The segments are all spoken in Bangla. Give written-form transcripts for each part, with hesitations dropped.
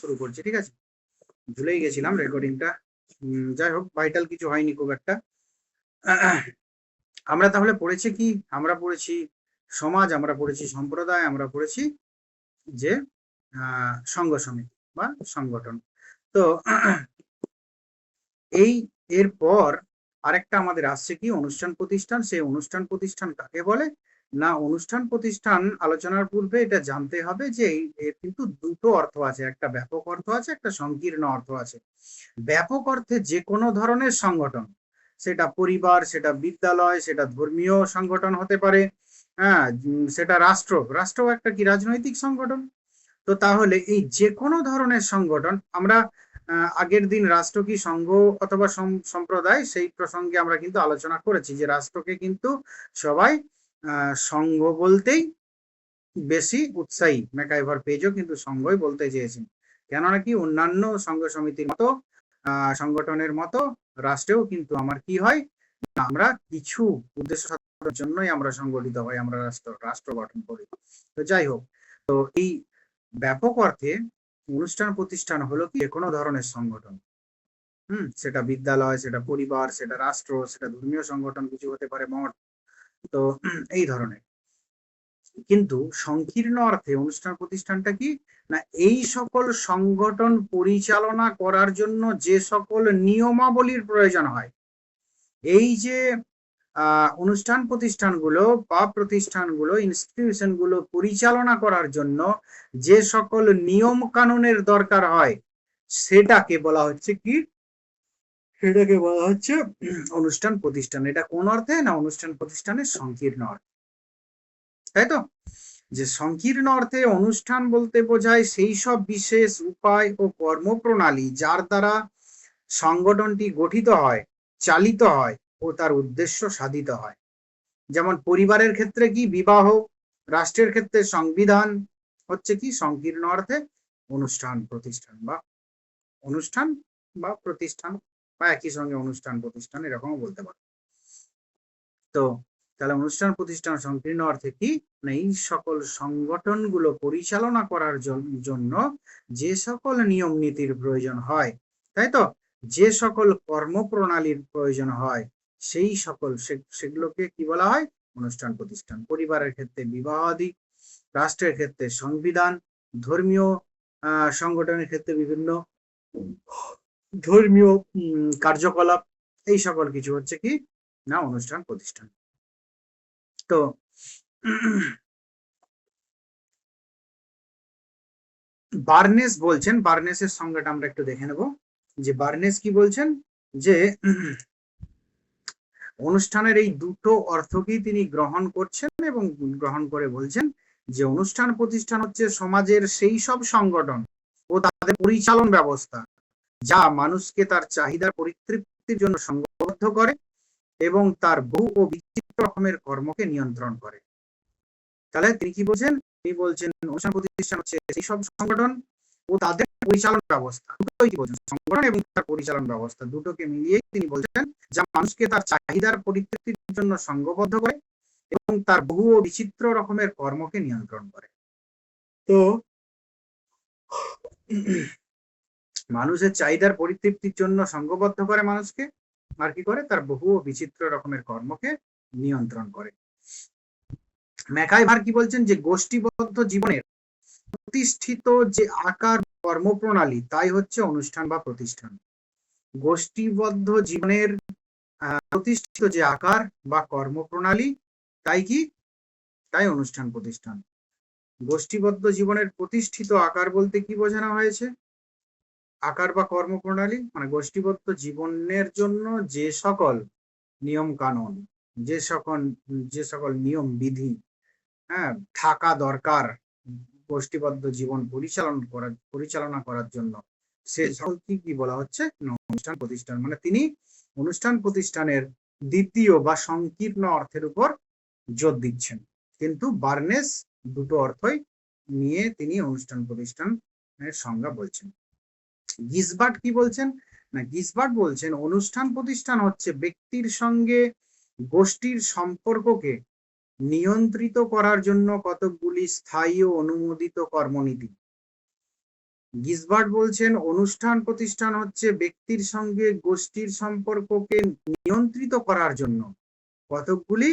শুরু করছি, ঠিক আছে? ভুলেই গেছিলাম রেকর্ডিংটা। যাই হোক, ভাইটাল কিছু হয়নি খুব একটা। আমরা তাহলে পড়েছি কি? আমরা পড়েছি সমাজ, আমরা পড়েছি সম্প্রদায়, আমরা পড়েছি যে সংঘ সমিতি বা সংগঠন। তো এরপর আরেকটা আমাদের আসছে কি? অনুষ্ঠান প্রতিষ্ঠান। সেই অনুষ্ঠান প্রতিষ্ঠান কাকে বলে? না, অনুষ্ঠান প্রতিষ্ঠান আলোচনার পূর্বে এটা জানতে হবে যে এর কিন্তু দুটো অর্থ আছে, একটা ব্যাপক অর্থ আছে, একটা সংকীর্ণ অর্থ আছে। ব্যাপক অর্থে যে কোনো ধরনের সংগঠন, সেটা পরিবার, সেটা বিদ্যালয়, সেটা ধর্মীয় সংগঠন হতে পারে, হ্যাঁ, সেটা রাষ্ট্র একটা কি রাজনৈতিক সংগঠন। তো তাহলে এই যে কোনো ধরনের সংগঠন, আমরা আগের দিন রাষ্ট্র কি সংঘ অথবা সম্প্রদায়, সেই প্রসঙ্গে আমরা কিন্তু আলোচনা করেছি যে রাষ্ট্রকে কিন্তু সবাই সংঘ বলতেই বেশি উৎসাহী। ম্যাকাইভার পেজও কিন্তু সংঘই বলতে চেয়েছেন, কেননা কি অন্যান্য সংঘ সমিতির মতো সংগঠনের মতো রাষ্ট্রেও কিন্তু আমার কি হয়, আমরা কিছু উদ্দেশ্য সাধনের জন্যই আমরা সংগঠিত হই, আমরা রাষ্ট্র গঠন করি। তো যাই হোক, তো এই ব্যাপক অর্থে অনুষ্ঠান প্রতিষ্ঠান হলো কি কোনো ধরনের সংগঠন। সেটা বিদ্যালয়, সেটা পরিবার, সেটা রাষ্ট্র, সেটা ধর্মীয় সংগঠন কিছু হতে পারে, মঠ। তো এই ধরনের। কিন্তু সংকীর্ণ অর্থে অনুষ্ঠান প্রতিষ্ঠানটা কি? না, এই সকল সংগঠন পরিচালনা করার জন্য যে সকল নিয়মাবলীর প্রয়োজন হয়, এই যে অনুষ্ঠান প্রতিষ্ঠানগুলো বা প্রতিষ্ঠানগুলো, ইনস্টিটিউশনগুলো পরিচালনা করার জন্য যে সকল নিয়ম কানুনের দরকার হয়, সেটাকে বলা হচ্ছে কি? সেটাকে বলা হচ্ছে অনুষ্ঠান প্রতিষ্ঠান। এটা কোন অর্থে? না, অনুষ্ঠান প্রতিষ্ঠানের সংকীর্ণ অর্থে, তাই তো? যে সংকীর্ণ অর্থে অনুষ্ঠান বলতে বোঝায় সেই সব বিশেষ উপায় ও কর্মপ্রণালী যার দ্বারা সংগঠনটি গঠিত হয়, চালিত হয় ও তার উদ্দেশ্য সাধিত হয়। যেমন পরিবারের ক্ষেত্রে কি? বিবাহ। রাষ্ট্রের ক্ষেত্রে সংবিধান। হচ্ছে কি? সংকীর্ণ অর্থে অনুষ্ঠান প্রতিষ্ঠান বা অনুষ্ঠান বা প্রতিষ্ঠান, বা একই সঙ্গে অনুষ্ঠান প্রতিষ্ঠান এরকমও বলতে পারে। তো তাহলে অনুষ্ঠান প্রতিষ্ঠান সংকীর্ণ অর্থে কি? না, এই সকল সংগঠনগুলো পরিচালনা করার জন্য যে সকল নিয়ম নীতির প্রয়োজন হয়, তাই তো, যে সকল কর্মপ্রণালীর প্রয়োজন হয়, সেই সকল সেগুলোকে কি বলা হয়? অনুষ্ঠান প্রতিষ্ঠান। পরিবারের ক্ষেত্রে বিবাহ আদি, রাষ্ট্রের ক্ষেত্রে সংবিধান, ধর্মীয় সংগঠনের ক্ষেত্রে বিভিন্ন ধর্মীয় কার্যকলাপ, এই সকল কিছু হচ্ছে কি? না, অনুষ্ঠান প্রতিষ্ঠান। তো বার্নেস বলছেন, বার্নেসের সংজ্ঞাটা আমরা একটু দেখে নেব, যে বার্নেস কি বলছেন, যে অনুষ্ঠানের এই দুটো অর্থকেই তিনি গ্রহণ করছেন এবং গ্রহণ করে বলছেন যে অনুষ্ঠান প্রতিষ্ঠান হচ্ছে সমাজের সেই সব সংগঠন ও তাদের পরিচালন ব্যবস্থা যা মানুষকে তার চাহিদার পরিতৃপ্তির জন্য সংঘবদ্ধ করে এবং তার বহু ও বিচিত্র রকমের কর্মকে নিয়ন্ত্রণ করে। তাহলে তিনি কি বলছেন? তিনি বলছেন অনুষ্ঠান প্রতিষ্ঠান হচ্ছে সেই সব সংগঠন ও তাদের পরিচালন ব্যবস্থা, দুটোই কি বলছেন, সংগঠন এবং তার পরিচালন ব্যবস্থা দুটোকে মিলিয়েই তিনি বলছেন যা মানুষকে তার চাহিদার পরিতৃপ্তির জন্য সংঘবদ্ধ করে এবং তার বহু ও বিচিত্র রকমের কর্মকে নিয়ন্ত্রণ করে। তো মানুষের চাহিদার পরিতৃপ্তির জন্য সংঘবদ্ধ করে মানুষকে, আর কি করে? তার বহু ও বিচিত্র রকমের কর্মকে নিয়ন্ত্রণ করে। ম্যাকাইভার কি বলছেন? যে গোষ্ঠীবদ্ধ জীবনের প্রতিষ্ঠিত যে আকার কর্মপ্রণালী তাই হচ্ছে অনুষ্ঠান বা প্রতিষ্ঠান। গোষ্ঠীবদ্ধ জীবনের প্রতিষ্ঠিত যে আকার বা কর্মপ্রণালী তাই কি? তাই অনুষ্ঠান প্রতিষ্ঠান। গোষ্ঠীবদ্ধ জীবনের প্রতিষ্ঠিত আকার বলতে কি বোঝানো হয়েছে? আকার বা কর্মপ্রণালী মানে গোষ্ঠীবদ্ধ জীবনের জন্য যে সকল নিয়ম কানুন, যে সকল নিয়ম বিধি, হ্যাঁ, থাকা দরকার গোষ্ঠীবদ্ধ জীবন পরিচালনা করার জন্য, সে সকলকে কি বলা হচ্ছে? অনুষ্ঠান প্রতিষ্ঠান। মানে তিনি অনুষ্ঠান প্রতিষ্ঠানের দ্বিতীয় বা সংকীর্ণ অর্থের উপর জোর দিচ্ছেন, কিন্তু বার্নেস দুটো অর্থই নিয়ে তিনি অনুষ্ঠান প্রতিষ্ঠানের সংজ্ঞা বলছেন। গিসবার্ট কি বলছেন? না, গিসবার্ট বলছেন অনুষ্ঠান প্রতিষ্ঠান হচ্ছে ব্যক্তির সঙ্গে গোষ্ঠীর সম্পর্ককে নিয়ন্ত্রিত করার জন্য কতকগুলি স্থায়ী ও অনুমোদিত কর্মনীতি। গিসবার্ট বলছেন অনুষ্ঠান প্রতিষ্ঠান হচ্ছে ব্যক্তির সঙ্গে গোষ্ঠীর সম্পর্ককে নিয়ন্ত্রিত করার জন্য কতকগুলি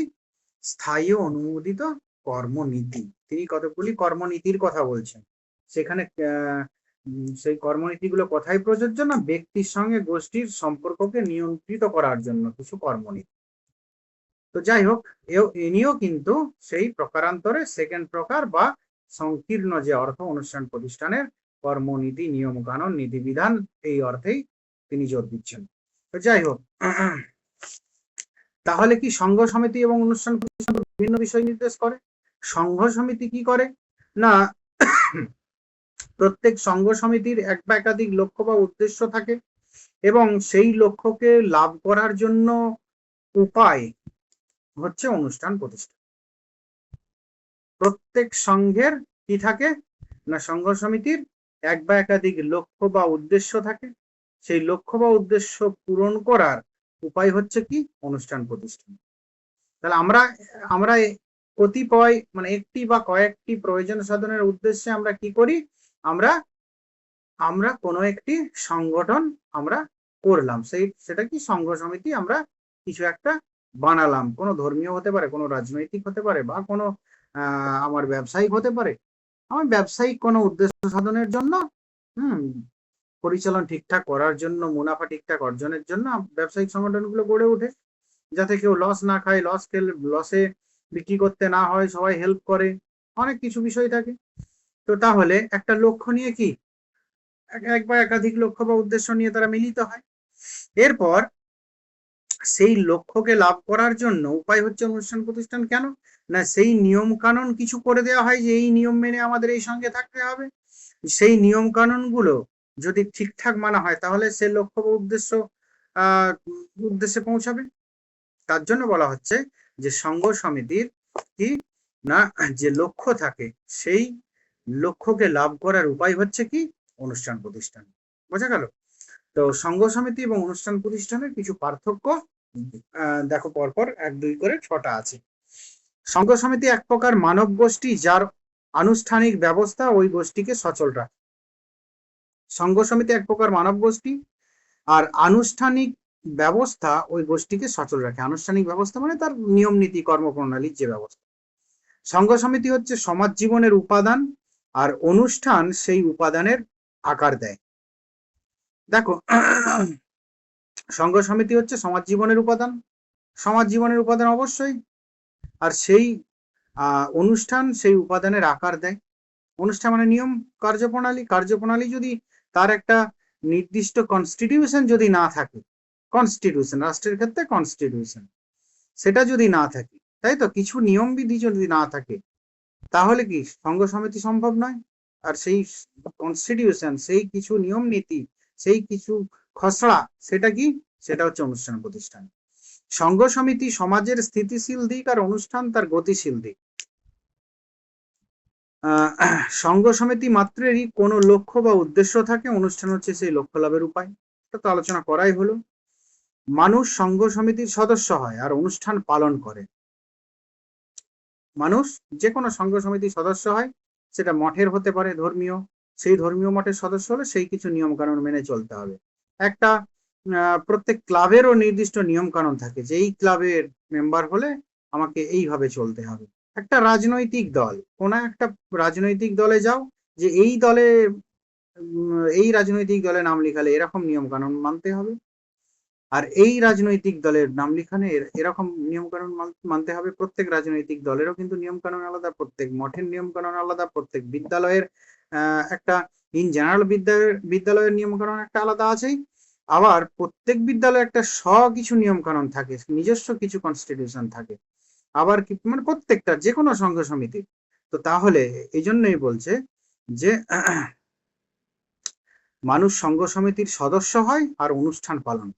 স্থায়ী অনুমোদিত কর্মনীতি। তিনি কতকগুলি কর্মনীতির কথা বলছেন। সেখানে সেই কর্মনীতিগুলো কোথায় প্রযোজ্য? না ব্যক্তির সঙ্গে গোষ্ঠীর সম্পর্ককে নিয়ন্ত্রিত করার জন্য কিছু কর্মনীতি। তো যাই হোক, ইনিও কিন্তু সেই প্রকারান্তরে সেকেন্ড প্রকার বা সংকীর্ণ যে অর্থ অনুষ্ঠান প্রতিষ্ঠানের কর্মনীতি, নিয়ম কানুন, নীতিবিধান, এই অর্থেই তিনি জোর দিচ্ছেন। তো যাই হোক, তাহলে কি সংঘ সমিতি এবং অনুষ্ঠান প্রতিষ্ঠান বিভিন্ন বিষয় নির্দেশ করে? সংঘ সমিতি কি করে না, প্রত্যেক সংঘ সমিতির এক বা একাধিক লক্ষ্য বা উদ্দেশ্য থাকে এবং সেই লক্ষ্যকে লাভ করার জন্য উপায় হচ্ছে অনুষ্ঠান প্রতিষ্ঠান। প্রত্যেক সংঘের কি থাকে না, সংঘ সমিতির এক বা একাধিক লক্ষ্য বা উদ্দেশ্য থাকে, সেই লক্ষ্য বা উদ্দেশ্য পূরণ করার উপায় হচ্ছে কি অনুষ্ঠান প্রতিষ্ঠান। তাহলে আমরা কতিপয় মানে একটি বা কয়েকটি প্রয়োজন সাধনের উদ্দেশ্যে আমরা কি করি, আমরা কোনো একটি সংগঠন আমরা করলাম, সেটা কি সংঘ সমিতি আমরা কিছু একটা বানালাম। কোনো ধর্মীয় হতে পারে, কোনো রাজনৈতিক হতে পারে, বা কোনো আমার ব্যবসায়িক হতে পারে। আমার ব্যবসায়িক কোনো উদ্দেশ্য সাধনের জন্য, পরিচালন ঠিকঠাক করার জন্য, মুনাফা ঠিকঠাক অর্জনের জন্য ব্যবসায়িক সংগঠনগুলো গড়ে ওঠে, যাতে কেউ লস না খায়, লসে বিক্রি করতে না হয়, সবাই হেল্প করে, অনেক কিছু বিষয় থাকে। তো তাহলে একটা লক্ষ্য নিয়ে কি এক বা একাধিক লক্ষ্য বা উদ্দেশ্য নিয়ে তারা মিলিত হয়। এরপর সেই লক্ষ্যকে লাভ করার জন্য উপায় হচ্ছে অনুষ্ঠান প্রতিষ্ঠান। কেন না, সেই নিয়ম কানুন কিছু করে দেওয়া হয় যে এই নিয়ম মেনে আমাদের এই সঙ্গে থাকতে হবে। সেই নিয়ম কানুন গুলো যদি ঠিকঠাক মানা হয় তাহলে সে লক্ষ্য বা উদ্দেশ্যে পৌঁছাবে। তার জন্য বলা হচ্ছে যে সংঘ সমিতির কি না, যে লক্ষ্য থাকে সেই লক্ষ্যকে লাভ করার উপায় হচ্ছে কি অনুষ্ঠান প্রতিষ্ঠান। বোঝা গেল? তো সংঘ সমিতি এবং অনুষ্ঠান প্রতিষ্ঠানের কিছু পার্থক্য দেখো, পরপর 1, 2 করে 6টা আছে। সংঘ সমিতি এক প্রকার মানব গোষ্ঠী যার আনুষ্ঠানিক ব্যবস্থা ওই গোষ্ঠীকে সচল রাখে। সংঘ সমিতি এক প্রকার মানব গোষ্ঠী আর আনুষ্ঠানিক ব্যবস্থা ওই গোষ্ঠীকে সচল রাখে। আনুষ্ঠানিক ব্যবস্থা মানে তার নিয়ম নীতি কর্মপ্রণালীর যে ব্যবস্থা। সংঘ সমিতি হচ্ছে সমাজ জীবনের উপাদান আর অনুষ্ঠান সেই উপাদানের আকার দেয়। দেখো, সংঘ সমিতি হচ্ছে সমাজ জীবনের উপাদান, সমাজ জীবনের উপাদান অবশ্যই, আর সেই অনুষ্ঠান সেই উপাদানের আকার দেয়। অনুষ্ঠান মানে নিয়ম, কার্যপ্রণালী যদি তার একটা নির্দিষ্ট কনস্টিটিউশন যদি না থাকে, কনস্টিটিউশন রাষ্ট্রের ক্ষেত্রে কনস্টিটিউশন, সেটা যদি না থাকে, তাই তো, কিছু নিয়ম বিধি যদি না থাকে, তাহলে কি সংঘ সমিতি সম্ভব নয়। আর সেই কনস্টিটিউশন, সেই কিছু নিয়ম নীতি, সেই কিছু খসড়া, সেটা কি, সেটা হচ্ছে অনুষ্ঠান প্রতিষ্ঠান। সংঘ সমিতি সমাজের স্থিতিশীল দিক আর অনুষ্ঠান তার গতিশীল দিক। সংঘ সমিতি মাত্রেরই কোনো লক্ষ্য বা উদ্দেশ্য থাকে, অনুষ্ঠান হচ্ছে সেই লক্ষ্য লাভের উপায়। এটা তো আলোচনা করাই হলো। মানুষ সংঘ সমিতির সদস্য হয় আর অনুষ্ঠান পালন করে। মানুষ যে কোনো সংঘ সমিতির সদস্য হয়, সেটা মঠের হতে পারে, ধর্মীয়, সেই ধর্মীয় মঠের সদস্য হলে সেই কিছু নিয়ম কানুন মেনে চলতে হবে। একটা প্রত্যেক ক্লাবেরও নির্দিষ্ট নিয়ম কানুন থাকে যে এই ক্লাবের মেম্বার হলে আমাকে এইভাবে চলতে হবে। একটা রাজনৈতিক দল, কোন একটা রাজনৈতিক দলে যাও, যে এই রাজনৈতিক দলে নাম লিখালে এরকম নিয়ম কানুন মানতে হবে, আর এই রাজনৈতিক দলের নাম লিখানে এরকম নিয়ম কানুন মানতে হবে। প্রত্যেক রাজনৈতিক দলেরও কিন্তু নিয়ম কানুন আলাদা, প্রত্যেক মঠের নিয়ম কানুন আলাদা, প্রত্যেক বিদ্যালয়ের একটা ইন জেনারেল বিদ্যালয়ের নিয়ম কানুন একটা আলাদা আছেই। আবার প্রত্যেক বিদ্যালয়ে একটা কিছু নিয়ম কানুন থাকে, নিজস্ব কিছু কনস্টিটিউশন থাকে। আবার কি মানে প্রত্যেকটা যে কোনো সংঘ সমিতি। তো তাহলে এই জন্যই বলছে যে মানুষ সংঘ সমিতির সদস্য হয় আর অনুষ্ঠান পালন।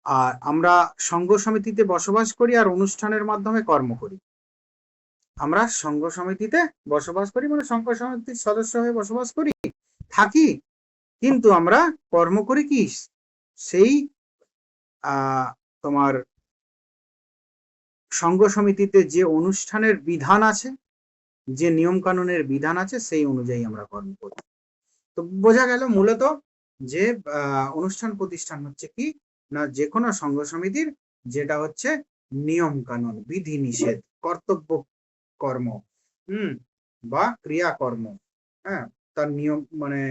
আর আমরা সংঘ সমিতিতে বসবাস করি আর অনুষ্ঠানের মাধ্যমে কর্ম করি। আমরা সংঘ সমিতিতে বসবাস করি মানে সংঘ সমিতির সদস্য হয়ে বসবাস করি, থাকি, কিন্তু আমরা কর্ম করি কি সেই তোমার সংঘ সমিতিতে যে অনুষ্ঠানের বিধান আছে, যে নিয়ম কানুনের বিধান আছে, সেই অনুযায়ী আমরা কর্ম করি। তো বোঝা গেল মূলত যে অনুষ্ঠান প্রতিষ্ঠান হচ্ছে কি না যে কোনো সংঘ সমিতির যেটা হচ্ছে নিয়ম কানুন, বিধি নিষেধ, কর্তব্য কর্ম, বা ক্রিয়াকর্ম, হ্যাঁ, তার নিয়ম মানে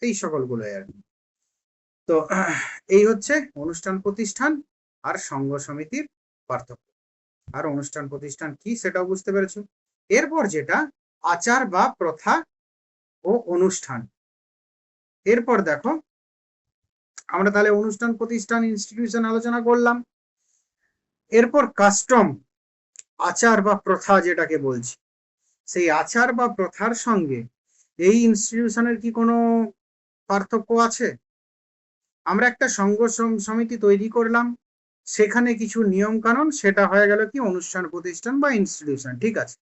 এই সকলগুলো আর কি। তো এই হচ্ছে অনুষ্ঠান প্রতিষ্ঠান আর সংঘ সমিতির পার্থক্য। আর অনুষ্ঠান প্রতিষ্ঠান কি সেটাও বুঝতে পেরেছো। এরপর যেটা আচার বা প্রথা ও অনুষ্ঠান। এরপর দেখো আমরা তাহলে অনুষ্ঠান প্রতিষ্ঠান ইনস্টিটিউশন আলোচনা করলাম। এরপর কাস্টম, আচার বা প্রথা যেটাকে বলছি, সেই আচার বা প্রথার সঙ্গে এই ইনস্টিটিউশনের কি কোনো পার্থক্য আছে? আমরা একটা সংঘ সমিতি তৈরি করলাম, সেখানে কিছু নিয়ম কানুন, সেটা হয়ে গেল কি অনুষ্ঠান প্রতিষ্ঠান বা ইনস্টিটিউশন, ঠিক আছে।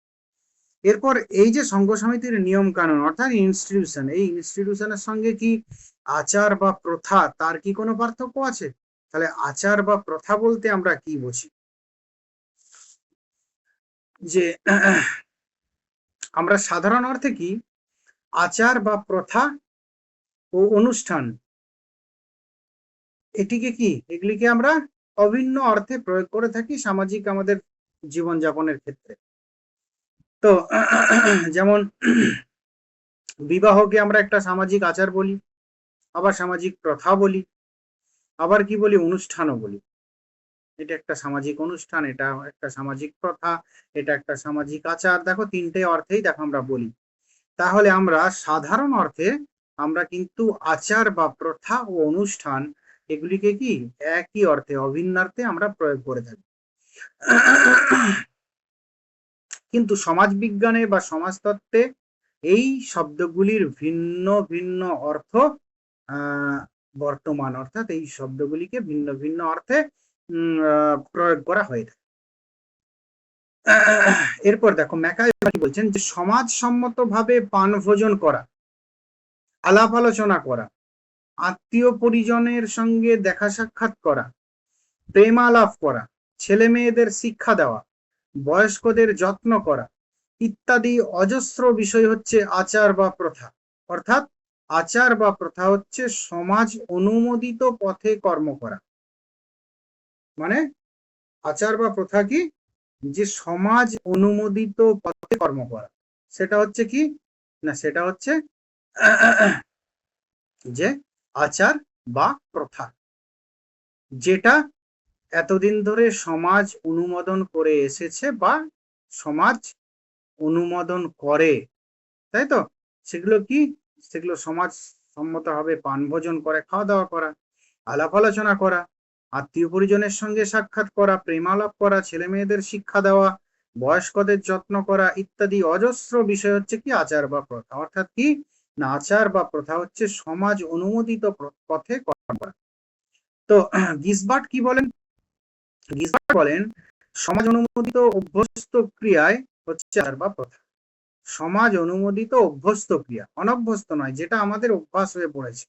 এরপর এই যে সংঘ সমিতির নিয়ম কানুন অর্থাৎ ইনস্টিটিউশন, এই ইনস্টিটিউশনের সঙ্গে কি আচার বা প্রথা তার কি কোনো পার্থক্য আছে? তাহলে আচার বা প্রথা বলতে আমরা কি বুঝি? যে আমরা সাধারণ অর্থে কি আচার বা প্রথা ও অনুষ্ঠান এগুলিকে আমরা অভিন্ন অর্থে প্রয়োগ করে থাকি সামাজিক আমাদের জীবনযাপনের ক্ষেত্রে। তো যেমন বিবাহকে আমরা একটা সামাজিক আচার বলি, আবার সামাজিক প্রথা বলি, আবার কি বলি অনুষ্ঠানও বলি। এটা একটা সামাজিক অনুষ্ঠান, এটা একটা সামাজিক প্রথা, এটা একটা সামাজিক আচার। দেখো তিনটে অর্থেই দেখো আমরা বলি। তাহলে আমরা সাধারণ অর্থে আমরা কিন্তু আচার বা প্রথা ও অনুষ্ঠান এগুলিকে কি একই অর্থে অভিন্নার্থে আমরা প্রয়োগ করে থাকি। কিন্তু সমাজবিজ্ঞানে বা সমাজতত্ত্বে এই শব্দগুলির ভিন্ন ভিন্ন অর্থ বর্তমান, অর্থাৎ এই শব্দগুলিকে ভিন্ন ভিন্ন অর্থে প্রয়োগ করা হয়ে থাকে। এরপর দেখো ম্যাকাই বলছেন যে সমাজসম্মতভাবে পান ভোজন করা, আলাপ আলোচনা করা, আত্মীয় পরিজনের সঙ্গে দেখা সাক্ষাৎ করা, প্রেমালাপ করা, ছেলে মেয়েদের শিক্ষা দেওয়া, বয়স্কদের যত্ন করা ইত্যাদি অজস্র বিষয় হচ্ছে আচার বা প্রথা। অর্থাৎ আচার বা প্রথা হচ্ছে সমাজ অনুমোদিত পথে কর্ম করা। মানে আচার বা প্রথা কি যে সমাজ অনুমোদিত পথে কর্ম করা, সেটা হচ্ছে কি না সেটা হচ্ছে যে আচার বা প্রথা, যেটা এতদিন ধরে সমাজ অনুমোদন করে এসেছে বা সমাজ অনুমোদন করে, তাই তো। সেগুলো কি সেগুলো সমাজ সম্মতভাবে পান ভোজন করে, খাওয়া দাওয়া করা, আলাপ আলোচনা করা, আত্মীয় পরিজনের সঙ্গে সাক্ষাৎ করা, প্রেমালাপ করা, ছেলে মেয়েদের শিক্ষা দেওয়া, বয়স্কদের যত্ন করা ইত্যাদি অজস্র বিষয় হচ্ছে কি আচার বা প্রথা। অর্থাৎ কি না আচার বা প্রথা হচ্ছে সমাজ অনুমোদিত পথে কর্ম করা। তো গিসবার্ট কি বলেন? গিসবার্ট বলেন সমাজ অনুমোদিত অভ্যস্ত ক্রিয়ায় হচ্ছে আচার বা প্রথা। সমাজ অনুমোদিত অভ্যস্ত ক্রিয়া, অনভ্যস্ত নয়, যেটা আমাদের অভ্যাস হয়ে পড়েছে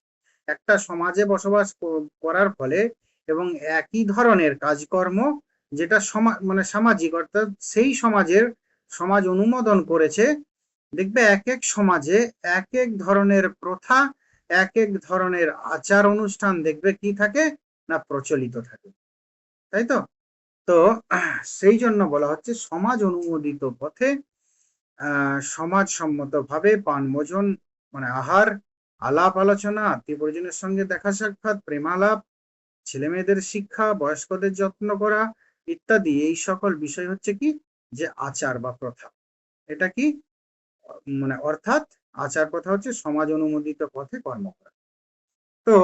একটা সমাজে বসবাস করার ফলে, এবং একই ধরনের কাজকর্ম যেটা মানে সামাজিক, অর্থাৎ সেই সমাজের সমাজ অনুমোদন করেছে। দেখবে এক এক সমাজে এক এক ধরনের প্রথা, এক এক ধরনের আচার অনুষ্ঠান দেখবে কি থাকে না প্রচলিত থাকে, তাই তো। তো সেই জন্য বলা হচ্ছে সমাজ অনুমোদিত পথে সমাজসম্মতভাবে পান ভোজন মানে আহার, আলাপ আলোচনা, আত্মীয় পরিজনের সঙ্গে দেখা সাক্ষাৎ, প্রেমালাপ, ছেলে মেয়েদের শিক্ষা, বয়স্কদের যত্ন করা ইত্যাদি এই সকল বিষয় হচ্ছে কি যে আচার বা প্রথা। এটা কি মানে অর্থাৎ আচার প্রথা হচ্ছে সমাজ অনুমোদিত পথে কর্ম করা। তো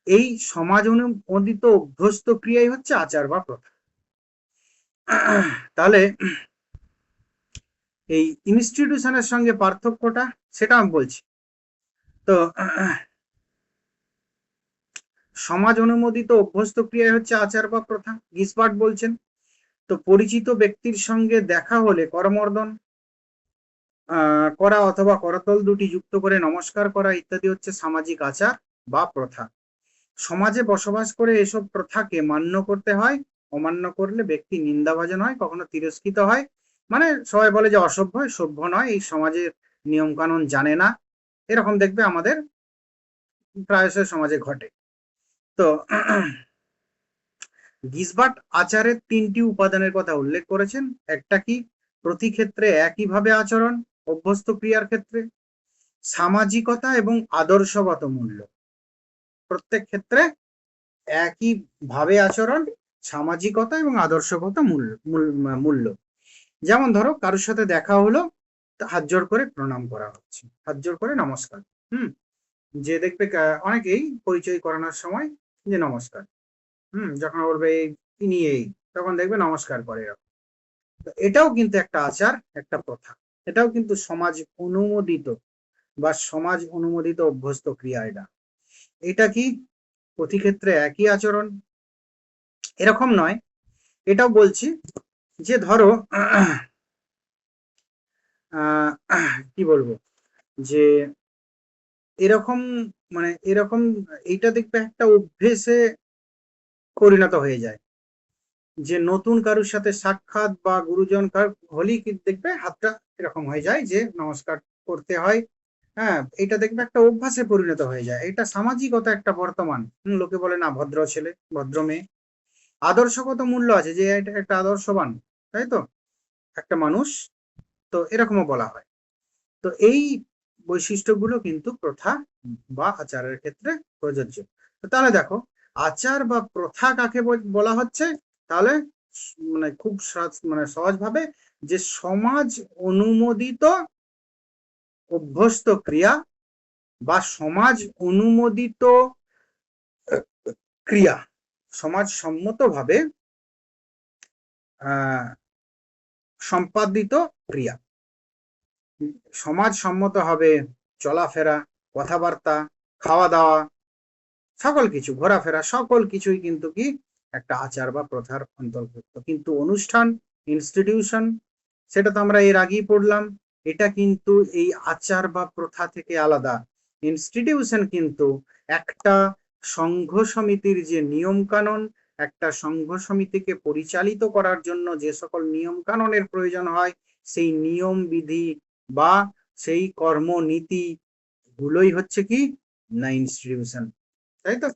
এই সমাজ অনুমোদিত অভ্যস্ত ক্রিয়াই হচ্ছে আচার বা প্রথা। তাহলে এই ইনস্টিটিউশনের সঙ্গে পার্থক্যটা সেটা আমি বলছি। তো সমাজ অনুমোদিত অভ্যস্ত ক্রিয়া হচ্ছে আচার বা প্রথা, গিসবার্ট বলছেন। তো পরিচিত ব্যক্তির সঙ্গে দেখা হলে করমর্দন করা অথবা করতল দুটি যুক্ত করে নমস্কার করা ইত্যাদি হচ্ছে সামাজিক আচার বা প্রথা। সমাজে বসবাস করে এসব প্রথাকে মান্য করতে হয়, অমান্য করলে ব্যক্তি নিন্দাভাজন হয়, কখনো তিরস্কৃত হয়। মানে সবাই বলে যে অসভ্য, সভ্য নয়, এই সমাজের নিয়ম কানুন জানে না, এরকম দেখবে আমাদের প্রায়শই সমাজে ঘটে। তো গিসবার্ট আচারের 3টি উপাদানের কথা উল্লেখ করেছেন। একটা কি, প্রতি ক্ষেত্রে একইভাবে আচরণ, অভ্যস্ত ক্রিয়ার ক্ষেত্রে সামাজিকতা এবং আদর্শগত মূল্য। প্রত্যেক ক্ষেত্রে একই ভাবে আচরণ, সামাজিকতা এবং আদর্শগত মূল্য। যেমন ধরো কারোর সাথে দেখা হলো, হাত জোড় করে প্রণাম করা হচ্ছে, হাত জোড় করে নমস্কার। যে দেখবে অনেকেই পরিচয় করানোর সময় যে নমস্কার, যখন বলবে তিনি এই, তখন দেখবে নমস্কার করে। তো এটাও কিন্তু একটা আচার, একটা প্রথা, এটাও কিন্তু সমাজ অনুমোদিত বা সমাজ অনুমোদিত অভ্যস্ত ক্রিয়া। এটা কি প্রতি ক্ষেত্রে একই আচরণ এরকম নয়, এটাও বলছি যে ধরো কি বলবো, যে এরকম মানে এরকম এইটা দেখবে একটা অভ্যেসে পরিণত হয়ে যায়, যে নতুন কারোর সাথে সাক্ষাৎ বা গুরুজন হলেই দেখবে হাতটা এরকম হয়ে যায় যে নমস্কার করতে হয়। এটা দেখবে একটা অভ্যাসে পরিণত হয়ে যায়। এটা সামাজিকতা একটা বর্তমান, লোকে বলে না ভদ্র ছেলে ভদ্র মেয়ে। আদর্শগত মূল্য আছে, যে এটা একটা আদর্শবান, তাই তো একটা মানুষ, তো এরকমও বলা হয়। তো এই বৈশিষ্ট্যগুলো কিন্তু প্রথা বা আচারের ক্ষেত্রে প্রযোজ্য। তাহলে দেখো আচার বা প্রথা কাকে বলা হচ্ছে, তাহলে মানে খুব সহজভাবে যে সমাজ অনুমোদিত অভ্যস্ত ক্রিয়া বা সমাজ অনুমোদিত ক্রিয়া, সমাজ সম্মতভাবে সম্পাদিত ক্রিয়া। সমাজ সম্মত হবে চলাফেরা, কথাবার্তা, খাওয়া দাওয়া, সকল কিছু, ঘোরাফেরা, সকল কিছুই কিন্তু কি একটা আচার বা প্রথার অন্তর্ভুক্ত। কিন্তু অনুষ্ঠান, ইনস্টিটিউশন, সেটা তো আমরা এর আগেই পড়লাম, এটা কিন্তু এই আচার বা প্রথা থেকে আলাদা। ইনস্টিটিউশন কিন্তু একটা সংঘ সমিতির যে নিয়ম কানুন, একটা সংঘ সমিতিকে পরিচালিত করার জন্য যে সকল নিয়ম কানুনের প্রয়োজন হয়, সেই নিয়ম বিধি বা সেই কর্মনীতি গুলোই হচ্ছে কি না ইনস্টিটিউশন, তাই তো।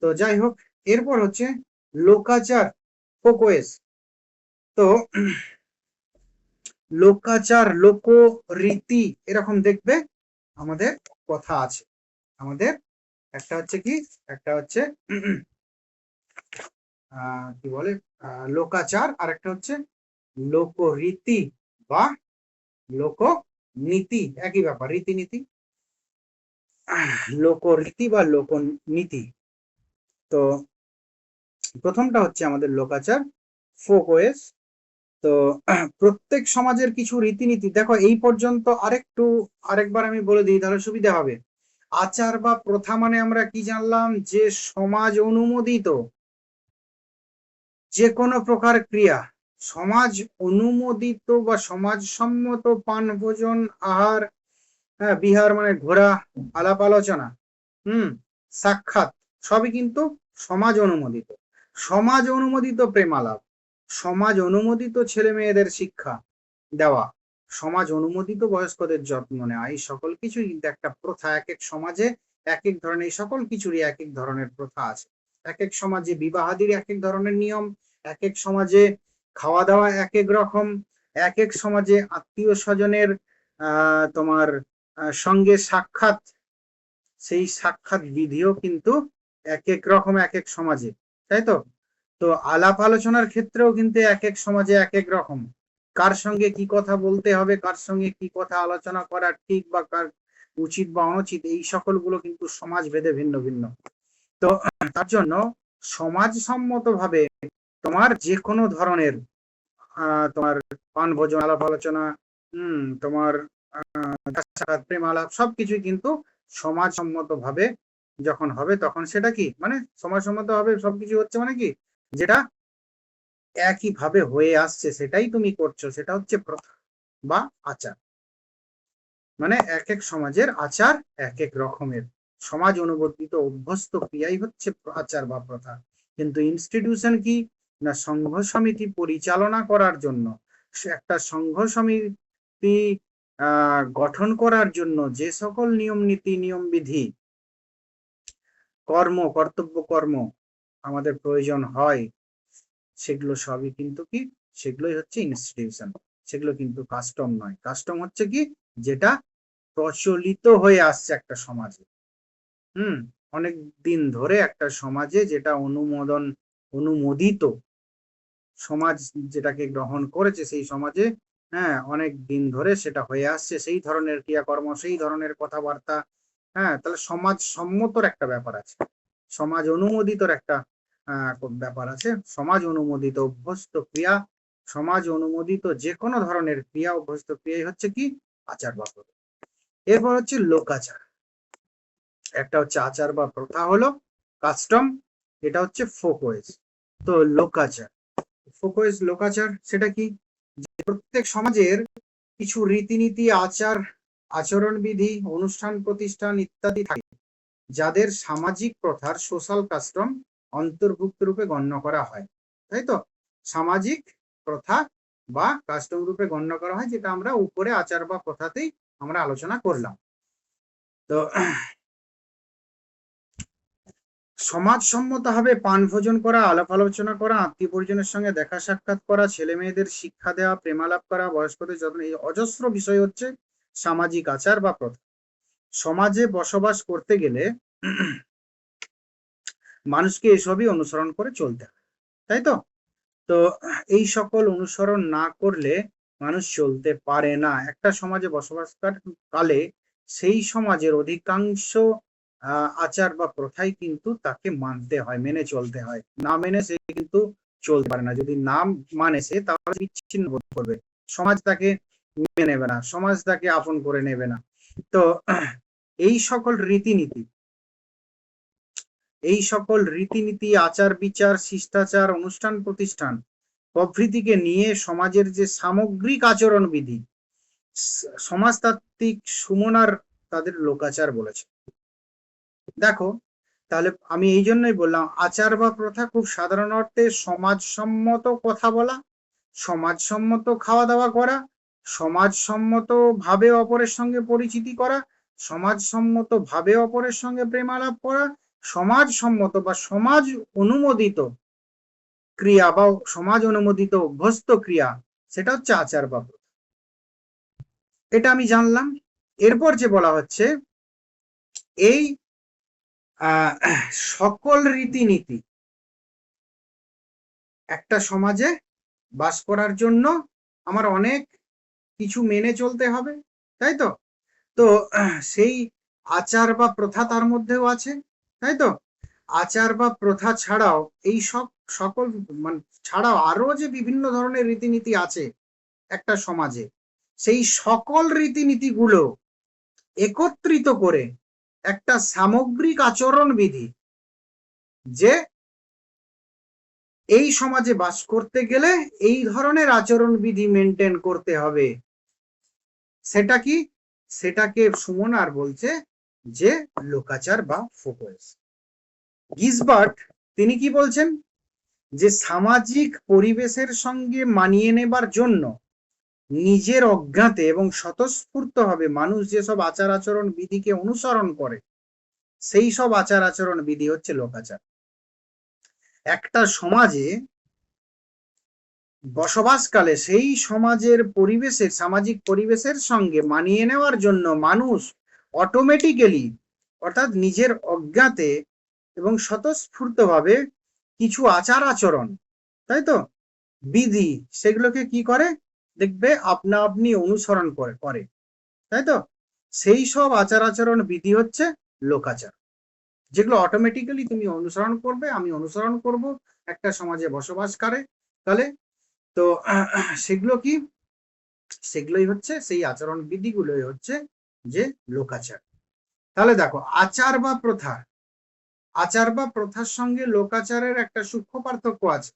তো যাই হোক, এরপর হচ্ছে লোকাচার, ফোকওয়েস। তো লোকাচার, লোকরীতি, এরকম দেখবে আমাদের কথা আছে। আমাদের একটা হচ্ছে কি, একটা হচ্ছে কি বলে লোকাচার, আর একটা হচ্ছে লোকরীতি বা লোকনীতি, একই ব্যাপার, রীতিনীতি, লোকরীতি বা লোকনীতি। তো প্রথমটা হচ্ছে আমাদের লোকাচার, ফোকওয়েস। তো প্রত্যেক সমাজের কিছু রীতিনীতি, দেখো এই পর্যন্ত আরেকবার আমি বলে দিই তাহলে সুবিধা হবে। আচার বা প্রথা মানে আমরা কি জানলাম, যে সমাজ অনুমোদিত যে কোনো প্রকার ক্রিয়া, সমাজ অনুমোদিত বা সমাজ সম্মত পান ভোজন আহার, বিহার মানে ঘোরা, আলাপ আলোচনা, সাক্ষাৎ, সবই কিন্তু সমাজ অনুমোদিত। সমাজ অনুমোদিত প্রেমালাপ, সমাজ অনুমোদিত ছেলে মেয়েদের শিক্ষা দেওয়া, সমাজ অনুমোদিত বয়স্কদের যত্ন নেওয়া, এই সকল কিছুই কিন্তু একটা প্রথা। এক এক সমাজে এক এক ধরনের, এই সকল কিছুরই এক এক ধরনের প্রথা আছে। এক এক সমাজে বিবাহাদির এক এক ধরনের নিয়ম, এক এক সমাজে খাওয়া দাওয়া এক এক রকম, এক এক সমাজে আত্মীয় স্বজনের তোমার সঙ্গে সাক্ষাৎ, সেই সাক্ষাৎ বিধিও কিন্তু এক এক রকম এক এক সমাজে, তাই তো। তো আলাপ আলোচনার ক্ষেত্রেও কিন্তু এক এক সমাজে এক এক রকম, কার সঙ্গে কি কথা বলতে হবে, কার সঙ্গে কি কথা আলোচনা করা ঠিক বা কার উচিত বা অনুচিত, এই সকলগুলো কিন্তু সমাজ ভেদে ভিন্ন ভিন্ন। তো তার জন্য সমাজসম্মত ভাবে তোমার যে কোনো ধরনের তোমার পান ভোজন, আলাপ আলোচনা, তোমার প্রেম আলাপ, সবকিছুই কিন্তু সমাজসম্মত ভাবে যখন হবে, তখন সেটা কি মানে সমাজসম্মত ভাবে সবকিছু হচ্ছে মানে কি, যেটা একই ভাবে হয়ে আসছে সেটাই তুমি করছো, সেটা হচ্ছে প্রথা বা আচার। মানে এক এক সমাজের আচার এক এক রকমের, সমাজ অনুবর্তিত অভ্যস্ত ক্রিয়াই হচ্ছে আচার বা প্রথা। কিন্তু ইনস্টিটিউশন কি না, সংঘ সমিতি পরিচালনা করার জন্য একটা সংঘ সমিতি গঠন করার জন্য যে সকল নিয়ম নীতি নিয়ম বিধি কর্তব্য কর্ম আমাদের প্রয়োজন হয়, সেগুলো সবই কিন্তু কি, সেগুলোই হচ্ছে ইনস্টিটিউশন, সেগুলো কিন্তু কাস্টম নয়। কাস্টম হচ্ছে কি, যেটা প্রচলিত হয়ে আসছে একটা সমাজে, অনেক দিন ধরে একটা সমাজে, যেটা অনুমোদিত সমাজ যেটাকে গ্রহণ করেছে, সেই সমাজে অনেক দিন ধরে সেটা হয়ে আসছে, সেই ধরনের ক্রিয়াকর্ম, সেই ধরনের কথাবার্তা। তাহলে সমাজ সম্মতর একটা ব্যাপার আছে, সমাজ অনুমোদিতর একটা ব্যাপার আছে। সমাজ অনুমোদিত অভ্যস্ত ক্রিয়া, সমাজ অনুমোদিত যে কোনো ধরনের ক্রিয়া, অভ্যস্ত ক্রিয়াই হচ্ছে কি আচার বা প্রথা। এরপর হচ্ছে লোকাচার। একটা হচ্ছে আচার বা প্রথা হলো কাস্টম, এটা হচ্ছে ফোকওয়েজ। তো লোকাচার, ফোকওয়েজ লোকাচার সেটা কি, প্রত্যেক সমাজের কিছু রীতিনীতি, আচার আচরণবিধি, অনুষ্ঠান প্রতিষ্ঠান ইত্যাদি থাকে, যাদের সামাজিক প্রথার সোশ্যাল কাস্টম অন্তর্ভুক্ত রূপে গণ্য করা হয়। তাই তো, সামাজিক প্রথা বা কাস্টম রূপে গণ্য করা হয়, যেটা আমরা উপরে আচার বা প্রথাতেই আমরা আলোচনা করলাম। তো সমাজসম্মতভাবে পান ভোজন করা, আলাপ আলোচনা করা, আত্মীয় পরিজনের সঙ্গে দেখা সাক্ষাৎ করা, ছেলে মেয়েদের শিক্ষা দেওয়া, প্রেমালাপ করা, বয়স্কদের যত্ন, এই অজস্র বিষয় হচ্ছে সামাজিক আচার বা প্রথা। সমাজে বসবাস করতে গেলে মানুষকে এসবই অনুসরণ করে চলতে হয়, তাই তো। তো এই সকল অনুসরণ না করলে মানুষ চলতে পারে না। একটা সমাজে বসবাস কালে সেই সমাজের অধিকাংশ আচার বা প্রথাই কিন্তু তাকে মানতে হয়, মেনে চলতে হয়। না মেনে সে কিন্তু চলতে পারে না। যদি না মানে সে, তাহলে বিচ্ছিন্ন বোধ করবে, সমাজ তাকে মেনে নেবে না, সমাজ তাকে আপন করে নেবে না। তো এই সকল রীতিনীতি, আচার বিচার, শিষ্টাচার, অনুষ্ঠান প্রতিষ্ঠান প্রভৃতিকে নিয়ে সমাজের যে সামগ্রিক আচরণ বিধি, সমাজতাত্ত্বিক সুমনার তাদের লোকাচার বলেছে। দেখো, তাহলে আমি এই জন্যই বললাম, আচার বা প্রথা খুব সাধারণ অর্থে সমাজসম্মত কথা বলা, সমাজসম্মত খাওয়া দাওয়া করা, সমাজসম্মত ভাবে অপরের সঙ্গে পরিচিতি করা, সমাজসম্মত ভাবে অপরের সঙ্গে প্রেমালাপ করা, সমাজসম্মত বা সমাজ অনুমোদিত ক্রিয়া বা সমাজ অনুমোদিত অভ্যস্ত ক্রিয়া, সেটা হচ্ছে আচার বা প্রথা। এটা আমি জানলাম। এরপর যে বলা হচ্ছে, এই সকল রীতিনীতি একটা সমাজে বাস করার জন্য আমার অনেক কিছু মেনে চলতে হবে, তাই তো। তো সেই আচার বা প্রথা তার মধ্যেও আছে, তাই তো। আচার বা প্রথা ছাড়াও এই সকল মানে ছাড়াও আরো যে বিভিন্ন ধরনের রীতিনীতি আছে একটা সমাজে, সেই সকল রীতিনীতিগুলো একত্রিত করে একটা সামগ্রিক আচরণ বিধি, যে এই সমাজে বাস করতে গেলে এই ধরনের আচরণ বিধি মেনটেন করতে হবে, সেটা কি, সেটাকে সুমনার বলছে যে লোকাচার বা ফোকওয়েজ। গিসবার্ট তিনি কি বলছেন, যে সামাজিক পরিবেশের সঙ্গে মানিয়ে নেবার জন্য নিজের অজ্ঞাতে এবং স্বতঃস্ফূর্তভাবে মানুষ যেসব আচার আচরণ বিধিকে অনুসরণ করে, সেই সব আচার আচরণ বিধি হচ্ছে লোকাচার। একটা সমাজে বসবাসকালে সেই সমাজের পরিবেশের, সামাজিক পরিবেশের সঙ্গে মানিয়ে নেওয়ার জন্য মানুষ অটোমেটিক্যালি, অর্থাৎ নিজের অজ্ঞাতে এবং স্বতঃস্ফূর্তভাবে কিছু আচার আচরণ, তাই তো, বিধি, সেগুলোকে কি করে, দেখবে আপনা আপনি অনুসরণ করে, তাই তো। সেই সব আচার আচরণ বিধি হচ্ছে লোকাচার, যেগুলো অটোমেটিক্যালি তুমি অনুসরণ করবে, আমি অনুসরণ করব একটা সমাজে বসবাসকালে। তো সেগুলো কি, সেগুলোই হচ্ছে সেই আচরণ বিধিগুলোই হচ্ছে যে লোকাচার। তাহলে দেখো, আচার বা প্রথার সঙ্গে লোকাচারের একটা সূক্ষ্ম পার্থক্য আছে।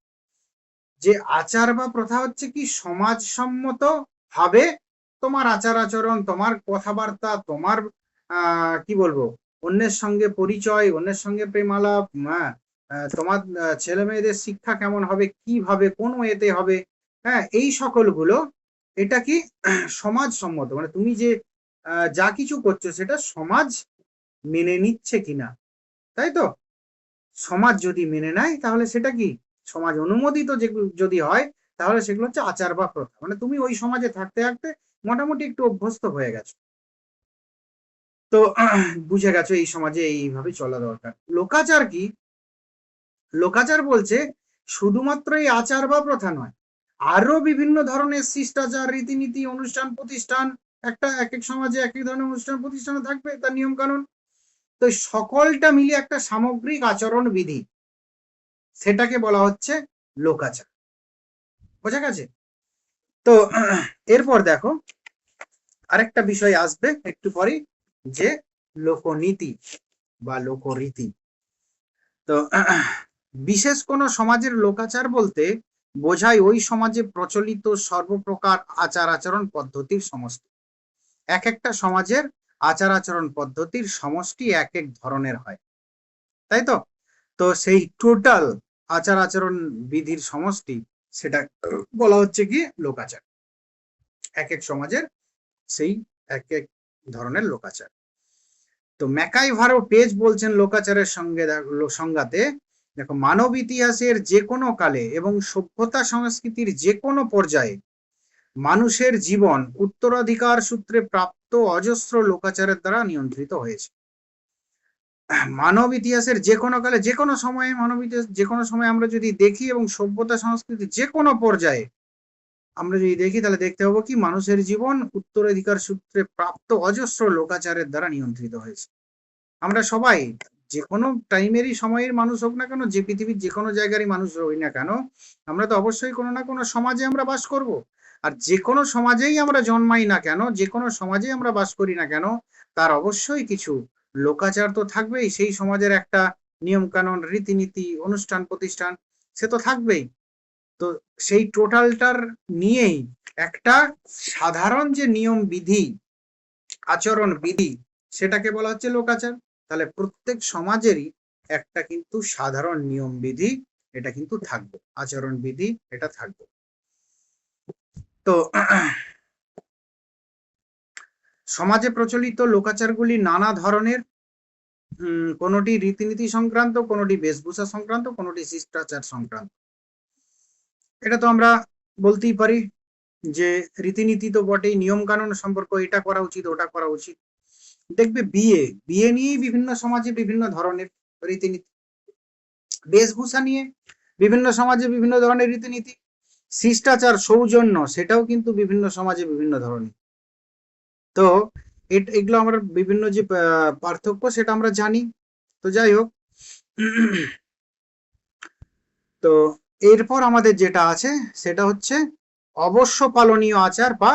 যে আচার বা প্রথা হচ্ছে কি সমাজসম্মত ভাবে তোমার আচার আচরণ, তোমার কথাবার্তা, তোমার কি বলবো, অন্যের সঙ্গে পরিচয়, অন্যের সঙ্গে প্রেমালাপ, তোমার ছেলে মেয়েদের শিক্ষা কেমন হবে, কিভাবে, কোন এতে হবে, এই সকলগুলো এটা কি সমাজসম্মত, মানে তুমি যে যা কিছু করছো সেটা সমাজ মেনে নিচ্ছে কিনা, তাই তো? সমাজ যদি মেনে নেয় তাহলে সেটা কি সমাজ অনুমোদিত, যেগুলো যদি হয় তাহলে সেগুলো হচ্ছে আচার বা প্রথা, মানে তুমি ওই সমাজে থাকতে থাকতে মোটামুটি একটু অভ্যস্ত হয়ে গেছো, তো বুঝে গেছো এই সমাজে এইভাবে চলা দরকার। লোকাচার কি? লোকাচার বলছে শুধুমাত্র এই আচার বা প্রথা নয়, আরো বিভিন্ন ধরনের শিষ্টাচার, রীতিনীতি, অনুষ্ঠান প্রতিষ্ঠান, একটা এক এক সমাজে এক এক ধরনের অনুষ্ঠান প্রতিষ্ঠান থাকবে, তার নিয়ম কানুন, তো সকলটা মিলিয়ে একটা সামগ্রিক আচরণ বিধি, সেটাকে বলা হচ্ছে লোকাচার। বোঝা গেছে? তো এরপর দেখো আরেকটা বিষয় আসবে একটু পরে, যে লোকনীতি বা লোকরীতি। তো বিশেষ কোন সমাজের লোকাচার বলতে বোঝায় ওই সমাজে প্রচলিত সর্বপ্রকার আচার আচরণ পদ্ধতির সমষ্টি। এক একটা সমাজের আচার আচরণ পদ্ধতির সমষ্টি এক এক ধরনের হয়, তাই তো? তো সেই টোটাল আচার আচরণ বিধির সমষ্টি, সেটা বলা হচ্ছে কি লোকাচার। এক এক সমাজের সেই এক এক ধরনের লোকাচার। তো ম্যাকাইভারও পেজ বলছেন লোকাচারের সঙ্গে সংজ্ঞাতে, দেখো, মানব ইতিহাসের যে কোনো কালে এবং সভ্যতা সংস্কৃতির যে কোনো পর্যায়ে মানুষের জীবন উত্তরাধিকার সূত্রে প্রাপ্ত অজস্র লোকাচারের দ্বারা নিয়ন্ত্রিত হয়েছে। মানব ইতিহাসের যে কোনো কালে, যে কোনো সময়ে, মানব ইতিহাস যে কোনো সময় আমরা যদি দেখি, এবং সভ্যতা সংস্কৃতির যে কোনো পর্যায়ে আমরা যদি দেখি, তাহলে দেখতে পাবো কি মানুষের জীবন উত্তরাধিকার সূত্রে প্রাপ্ত অজস্র লোকাচারের দ্বারা নিয়ন্ত্রিত হয়েছে। আমরা সবাই যে কোনো টাইমেরই সময়ের মানুষ হোক না কেন, যে পৃথিবীর যে কোনো জায়গারই মানুষ হই না কেন, আমরা তো অবশ্যই কোনো না কোনো সমাজে আমরা বাস করব। আর যে কোনো সমাজেই আমরা জন্মাই না কেন, যে কোনো সমাজেই আমরা বাস করি না কেন, তার অবশ্যই কিছু লোকাচার তো থাকবেই। সেই সমাজের একটা নিয়ম কানুন, রীতিনীতি, অনুষ্ঠান প্রতিষ্ঠান, সে তো থাকবেই। তো সেই টোটালটার নিয়েই একটা সাধারণ যে নিয়ম বিধি, আচরণ বিধি, সেটাকে বলা হচ্ছে লোকাচার। তাহলে প্রত্যেক সমাজেরই একটা কিন্তু সাধারণ নিয়ম বিধি এটা কিন্তু থাকবে, আচরণ বিধি এটা থাকবে। তো সমাজে প্রচলিত লোকাচারগুলি নানা ধরনের, কোনটি রীতিনীতি সংক্রান্ত, কোনটি বেশভূষা সংক্রান্ত, কোনটি শিষ্টাচার সংক্রান্ত। এটা তো আমরা বলতেই পারি যে রীতিনীতি তো বটেই, নিয়ম কানুন সম্পর্ক, এটা করা উচিত, ওটা করা উচিত। দেখবে বিয়ে বিয়ে নিয়েই বিভিন্ন সমাজে বিভিন্ন ধরনের রীতিনীতি, বেশভূষা নিয়ে বিভিন্ন সমাজে বিভিন্ন ধরনের রীতিনীতি, শিষ্টাচার, সৌজন্য, সেটাও কিন্তু বিভিন্ন সমাজে বিভিন্ন ধরনের। তো এগুলো আমরা বিভিন্ন যে পার্থক্য সেটা আমরা জানি। তো যাই হোক, তো এরপর আমাদের যেটা আছে সেটা হচ্ছে অবশ্য পালনীয় আচার বা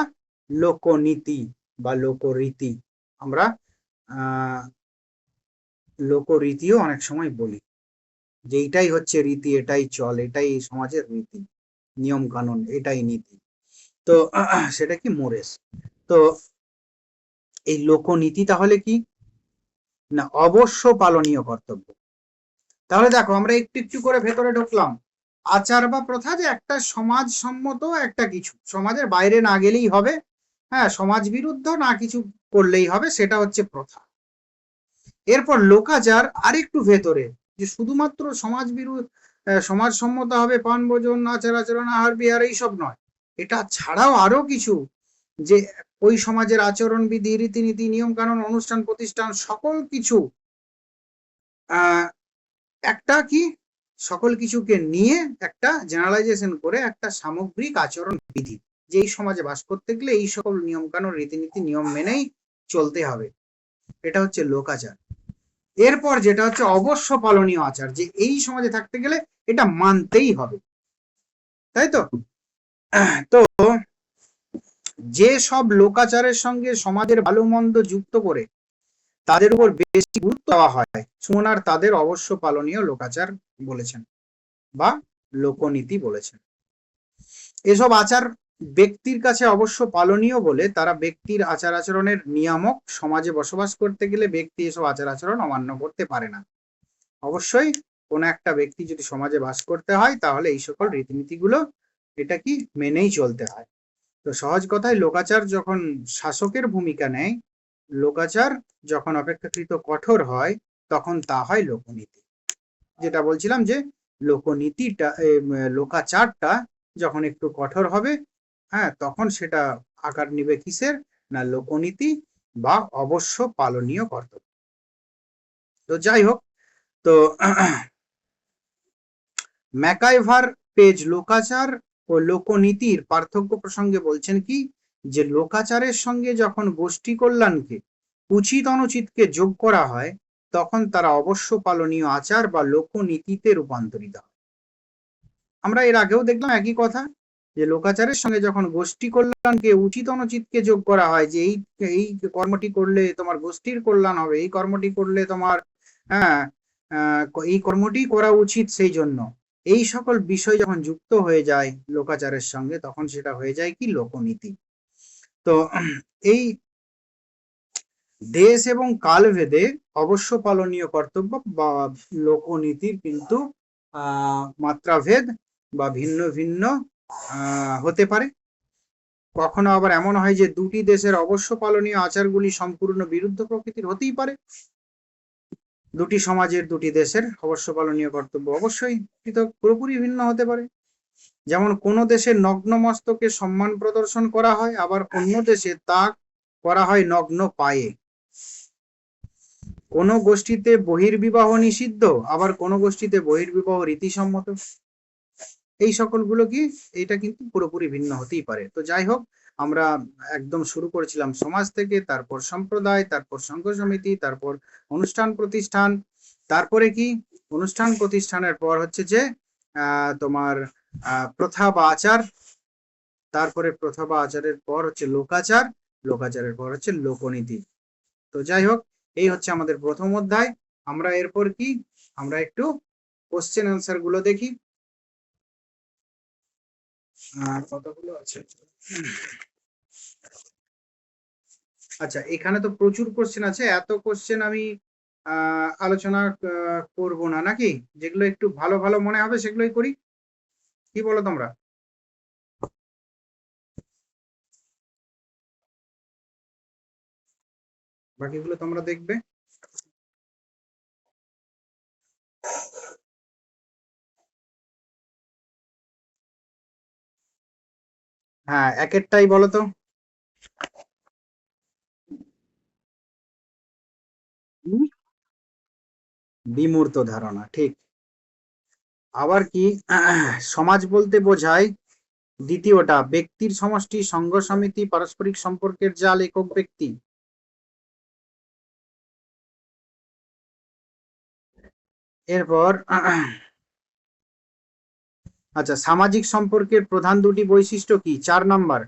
লোকনীতি বা লোকরীতি। আমরা লোকরীতিও অনেক সময় বলি, যে এটাই হচ্ছে রীতি, এটাই চল, এটাই সমাজের রীতি, নিয়ম কানুন, এটাই নীতি। তো সেটা কি মোরেস। তো এই লোকনীতি তাহলে কি না, অবশ্য পালনীয় কর্তব্য। তাহলে দেখো আমরা একটু একটু করে ভেতরে ঢুকলাম। আচার বা প্রথা যে একটা সমাজ সম্মত একটা কিছু, সমাজের বাইরে না গেলেই হবে, হ্যাঁ, সমাজ বিরুদ্ধ না কিছু করলেই হবে, সেটা হচ্ছে প্রথা। এরপর লোকাচার আরেকটু ভেতরে, যে শুধুমাত্র সমাজ বিরুদ্ধ, সমাজ সম্মত হবে, পান ভোজন, আচার আচরণ, আহার বিহার, এইসব নয়, এটা ছাড়াও আরো কিছু, যে ওই সমাজের আচরণ বিধি, রীতিনীতি, নিয়ম কানুন, অনুষ্ঠান প্রতিষ্ঠান, সকল কিছু একটা কি, সকল কিছুকে নিয়ে একটা জেনারেলাইজেশন করে একটা সামগ্রিক আচরণ বিধি, যে এই সমাজে বাস করতে গেলে এই সকল নিয়ম কানুন, রীতিনীতি, নিয়ম মেনেই চলতে হবে, এটা হচ্ছে লোকাচার। এরপর যেটা হচ্ছে অবশ্য পালনীয় আচার, যে এই সমাজে থাকতে গেলে এটা মানতেই হবে, তাই তো? তো যে সব লোকাচারের সঙ্গে সমাজের ভালো মন্দ যুক্ত করে তাদের উপর বেশি গুরুত্ব দেওয়া হয়, সুমনার তাদের অবশ্য পালনীয় লোকাচার বলেছেন বা লোকনীতি বলেছেন। এসব আচার ব্যক্তির কাছে অবশ্য পালনীয় বলে তারা ব্যক্তির আচার আচরণের নিয়ামক। সমাজে বসবাস করতে গেলে ব্যক্তি এসব আচার আচরণ অমান্য করতে পারে না। অবশ্যই কোন একটা ব্যক্তি যদি সমাজে বাস করতে হয়, তাহলে এই সকল রীতিনীতিগুলো এটা কি মেনেই চলতে হয়। তো সহজ কথায় লোকাচার যখন শাসকের ভূমিকা নেয়, লোকাচার যখন অপেক্ষাকৃত কঠোর হয়, তখন তা হয় লোকনীতি। যেটা বলছিলাম যে লোকনীতিটা লোকাচারটা যখন একটু কঠোর হবে, হ্যাঁ, তখন সেটা আকার নিবে কিসের, না লোকনীতি বা অবশ্য পালনীয় কর্তব্য। তো যাই হোক, তো ম্যাকাইভার পেজ লোকাচার ও লোকনীতির পার্থক্য প্রসঙ্গে বলছেন কি, যে লোকাচারের সঙ্গে যখন গোষ্ঠী কল্যাণকে, উচিত অনুচিতকে যোগ করা হয়, তখন তারা অবশ্য পালনীয় আচার বা লোকনীতিতে রূপান্তরিত হয়। আমরা এর আগেও দেখলাম একই কথা, যে লোকাচারের সঙ্গে যখন গোষ্ঠী কল্যাণকে, উচিত অনুচিতকে যোগ করা হয়, যে এই এই কর্মটি করলে তোমার গোষ্ঠীর কল্যাণ হবে, এই কর্মটি করলে তোমার, হ্যাঁ, এই কর্মটি করা উচিত, সেই জন্য এই সকল বিষয় যখন যুক্ত হয়ে যায় লোকাচারের সঙ্গে, তখন সেটা হয়ে যায় কি লোকনীতি। তো এই দেশ এবং কালভেদে অবশ্য পালনীয় কর্তব্য বা লোকনীতির কিন্তু মাত্রাভেদ বা ভিন্ন ভিন্ন হতে পারে। কখনো আবার এমন হয় যে দুটি দেশের অবশ্য পালনীয় আচারগুলি সম্পূর্ণ বিরুদ্ধ প্রকৃতির হতেই পারে। দুটি সমাজের, দুটি দেশের অবশ্য পালনীয় কর্তব্য অবশ্যই পৃথক, পুরোপুরি ভিন্ন হতে পারে। যেমন কোনো দেশে নগ্ন মস্তকে সম্মান প্রদর্শন করা হয়, আবার অন্য দেশে তা করা হয় নগ্ন পায়ে। কোনো গোষ্ঠীতে বহির্বিবাহ নিষিদ্ধ, আবার কোনো গোষ্ঠীতে বহির্বিবাহ রীতিসম্মত। এই সকলগুলো কি, এটা কিন্তু পুরোপুরি ভিন্ন হতেই পারে। তো যাই হোক, আমরা একদম শুরু করেছিলাম সমাজ থেকে, তারপর সম্প্রদায়, তারপর সংঘ সমিতি, তারপর অনুষ্ঠান প্রতিষ্ঠান, তারপরে কি অনুষ্ঠান প্রতিষ্ঠানের পর হচ্ছে যে তোমার প্রথা বা আচার, তারপরে প্রথা বা আচারের পর হচ্ছে লোকাচার, লোকাচারের পর হচ্ছে লোকনীতি। তো যাই হোক, এই হচ্ছে আমাদের প্রথম অধ্যায়। আমরা এরপর কি, আমরা একটু কোশ্চেন আনসার গুলো দেখি। কতগুলো আছে? আচ্ছা, এখানে তো প্রচুর কোশ্চেন আছে, এত কোশ্চেন আমি আলোচনা করব না, নাকি? যেগুলো একটু ভালো ভালো মনে হবে সেগুলোই করি, কি বলো তোমরা? বাকিগুলো তোমরা দেখবে। হ্যাঁ, এক একটাই বলো তো। বিমূর্ত ধারণা, ঠিক। আবার কি, সমাজ বলতে বোঝায় দ্বিতীয়টা, ব্যক্তির সমষ্টি, সংঘ সমিতি, পারস্পরিক সম্পর্কের জাল, একক ব্যক্তি। এরপর আচ্ছা, সামাজিক সম্পর্কের প্রধান দুটি বৈশিষ্ট্য কি? 4 নাম্বার।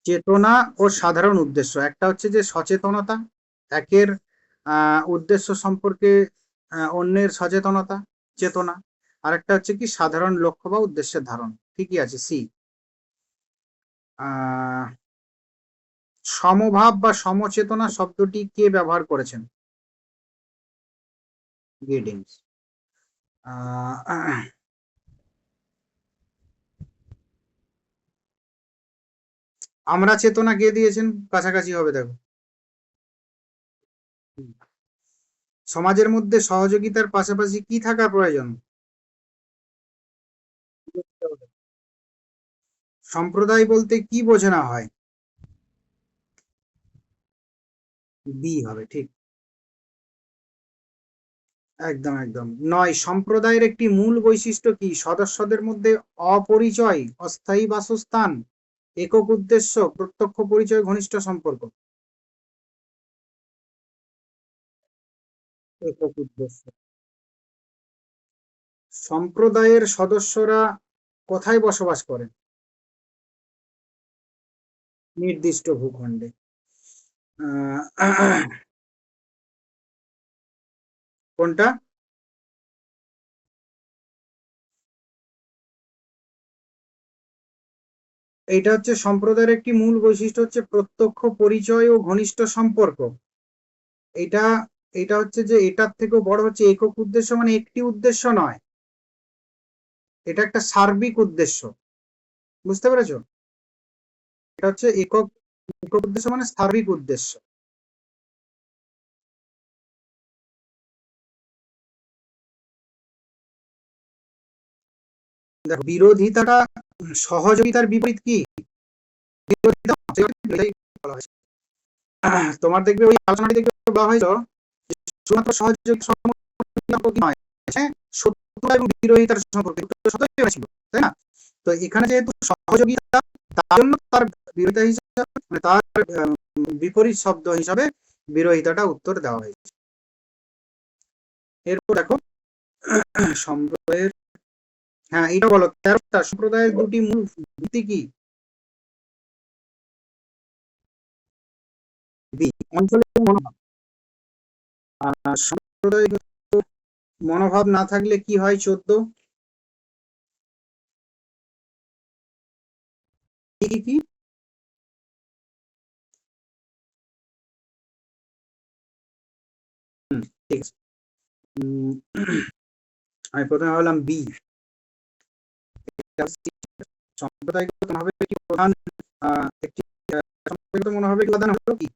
চেতনা ও সাধারণ উদ্দেশ্য। একটা হচ্ছে যে সচেতনতা, একের উদ্দেশ্য সম্পর্কে অন্যের সচেতনতা, চেতনা। আরেকটা হচ্ছে কি সাধারণ লক্ষ্য বা উদ্দেশ্যের ধারণ। ঠিকই আছে, সি। সমভাব বা সমচেতনা শব্দটি কে ব্যবহার করেছেন? গিডিংস। আমরা চেতনা কে দিয়েছেন? কাছাকাছি হবে, দেখো। সমাজের মধ্যে সহযোগিতার পাশাপাশি কি থাকা প্রয়োজন? সম্প্রদায় বলতে কি বোঝানো হয়? বি হবে, ঠিক। একদম একদম। 9, সম্প্রদায়ের একটি মূল বৈশিষ্ট্য কি? সদস্যদের মধ্যে অপরিচয়, অস্থায়ী বাসস্থান, একক উদ্দেশ্য, প্রত্যক্ষ পরিচয়, ঘনিষ্ঠ সম্পর্ক। একক উদ্দেশ্য। সম্প্রদায়ের সদস্যরা কোথায় বসবাস করেন? নির্দিষ্ট ভূখণ্ডে। কোনটা? এইটা হচ্ছে সম্প্রদায়ের একটি মূল বৈশিষ্ট্য হচ্ছে প্রত্যক্ষ পরিচয় ও ঘনিষ্ঠ সম্পর্ক। এটা এটা হচ্ছে যে এটার থেকেও বড় হচ্ছে একক উদ্দেশ্য, মানে একটি উদ্দেশ্য নয়, এটা একটা সার্বিক উদ্দেশ্য। বুঝতে পেরেছো? এটা হচ্ছে একক একক উদ্দেশ্য মানে সার্বিক উদ্দেশ্য। দেখো, বিরোধিতাটা সহযোগিতার বিপরীত কি? বিরোধিতা এটাই বলা হয়েছে। তোমার দেখবে ওই আলোচনাটি দেখবে বলা হয়েছিল শুধুমাত্র সহযোগিতা সম্পর্ক নয়, হ্যাঁ, শত্রুতা এবং বিরোধিতার সম্পর্কে ছিল, তাই না? তো এখানে যেহেতু সহযোগিতা, তার জন্য তার বিরোধিতা হিসাবে, মানে তার বিপরীত শব্দ হিসাবে বিরোধিতাটা উত্তর দেওয়া হয়েছে। এরপর দেখো সম্প্রদায়ের, হ্যাঁ এটা বলো, 13টা সম্প্রদায়ের দুটি মূল ভিত্তি কি? অঞ্চলের মনোভাব। সাম্প্রদায়িক মনোভাব না থাকলে কি হয়? 14 কি কি? ঠিক আছে, আমি প্রথমে ভাবলাম বি। সাম্প্রদায়িক মনোভাবে একটি প্রধান একটি সাম্প্রদায়িক মনোভাবে প্রধান হলো কি?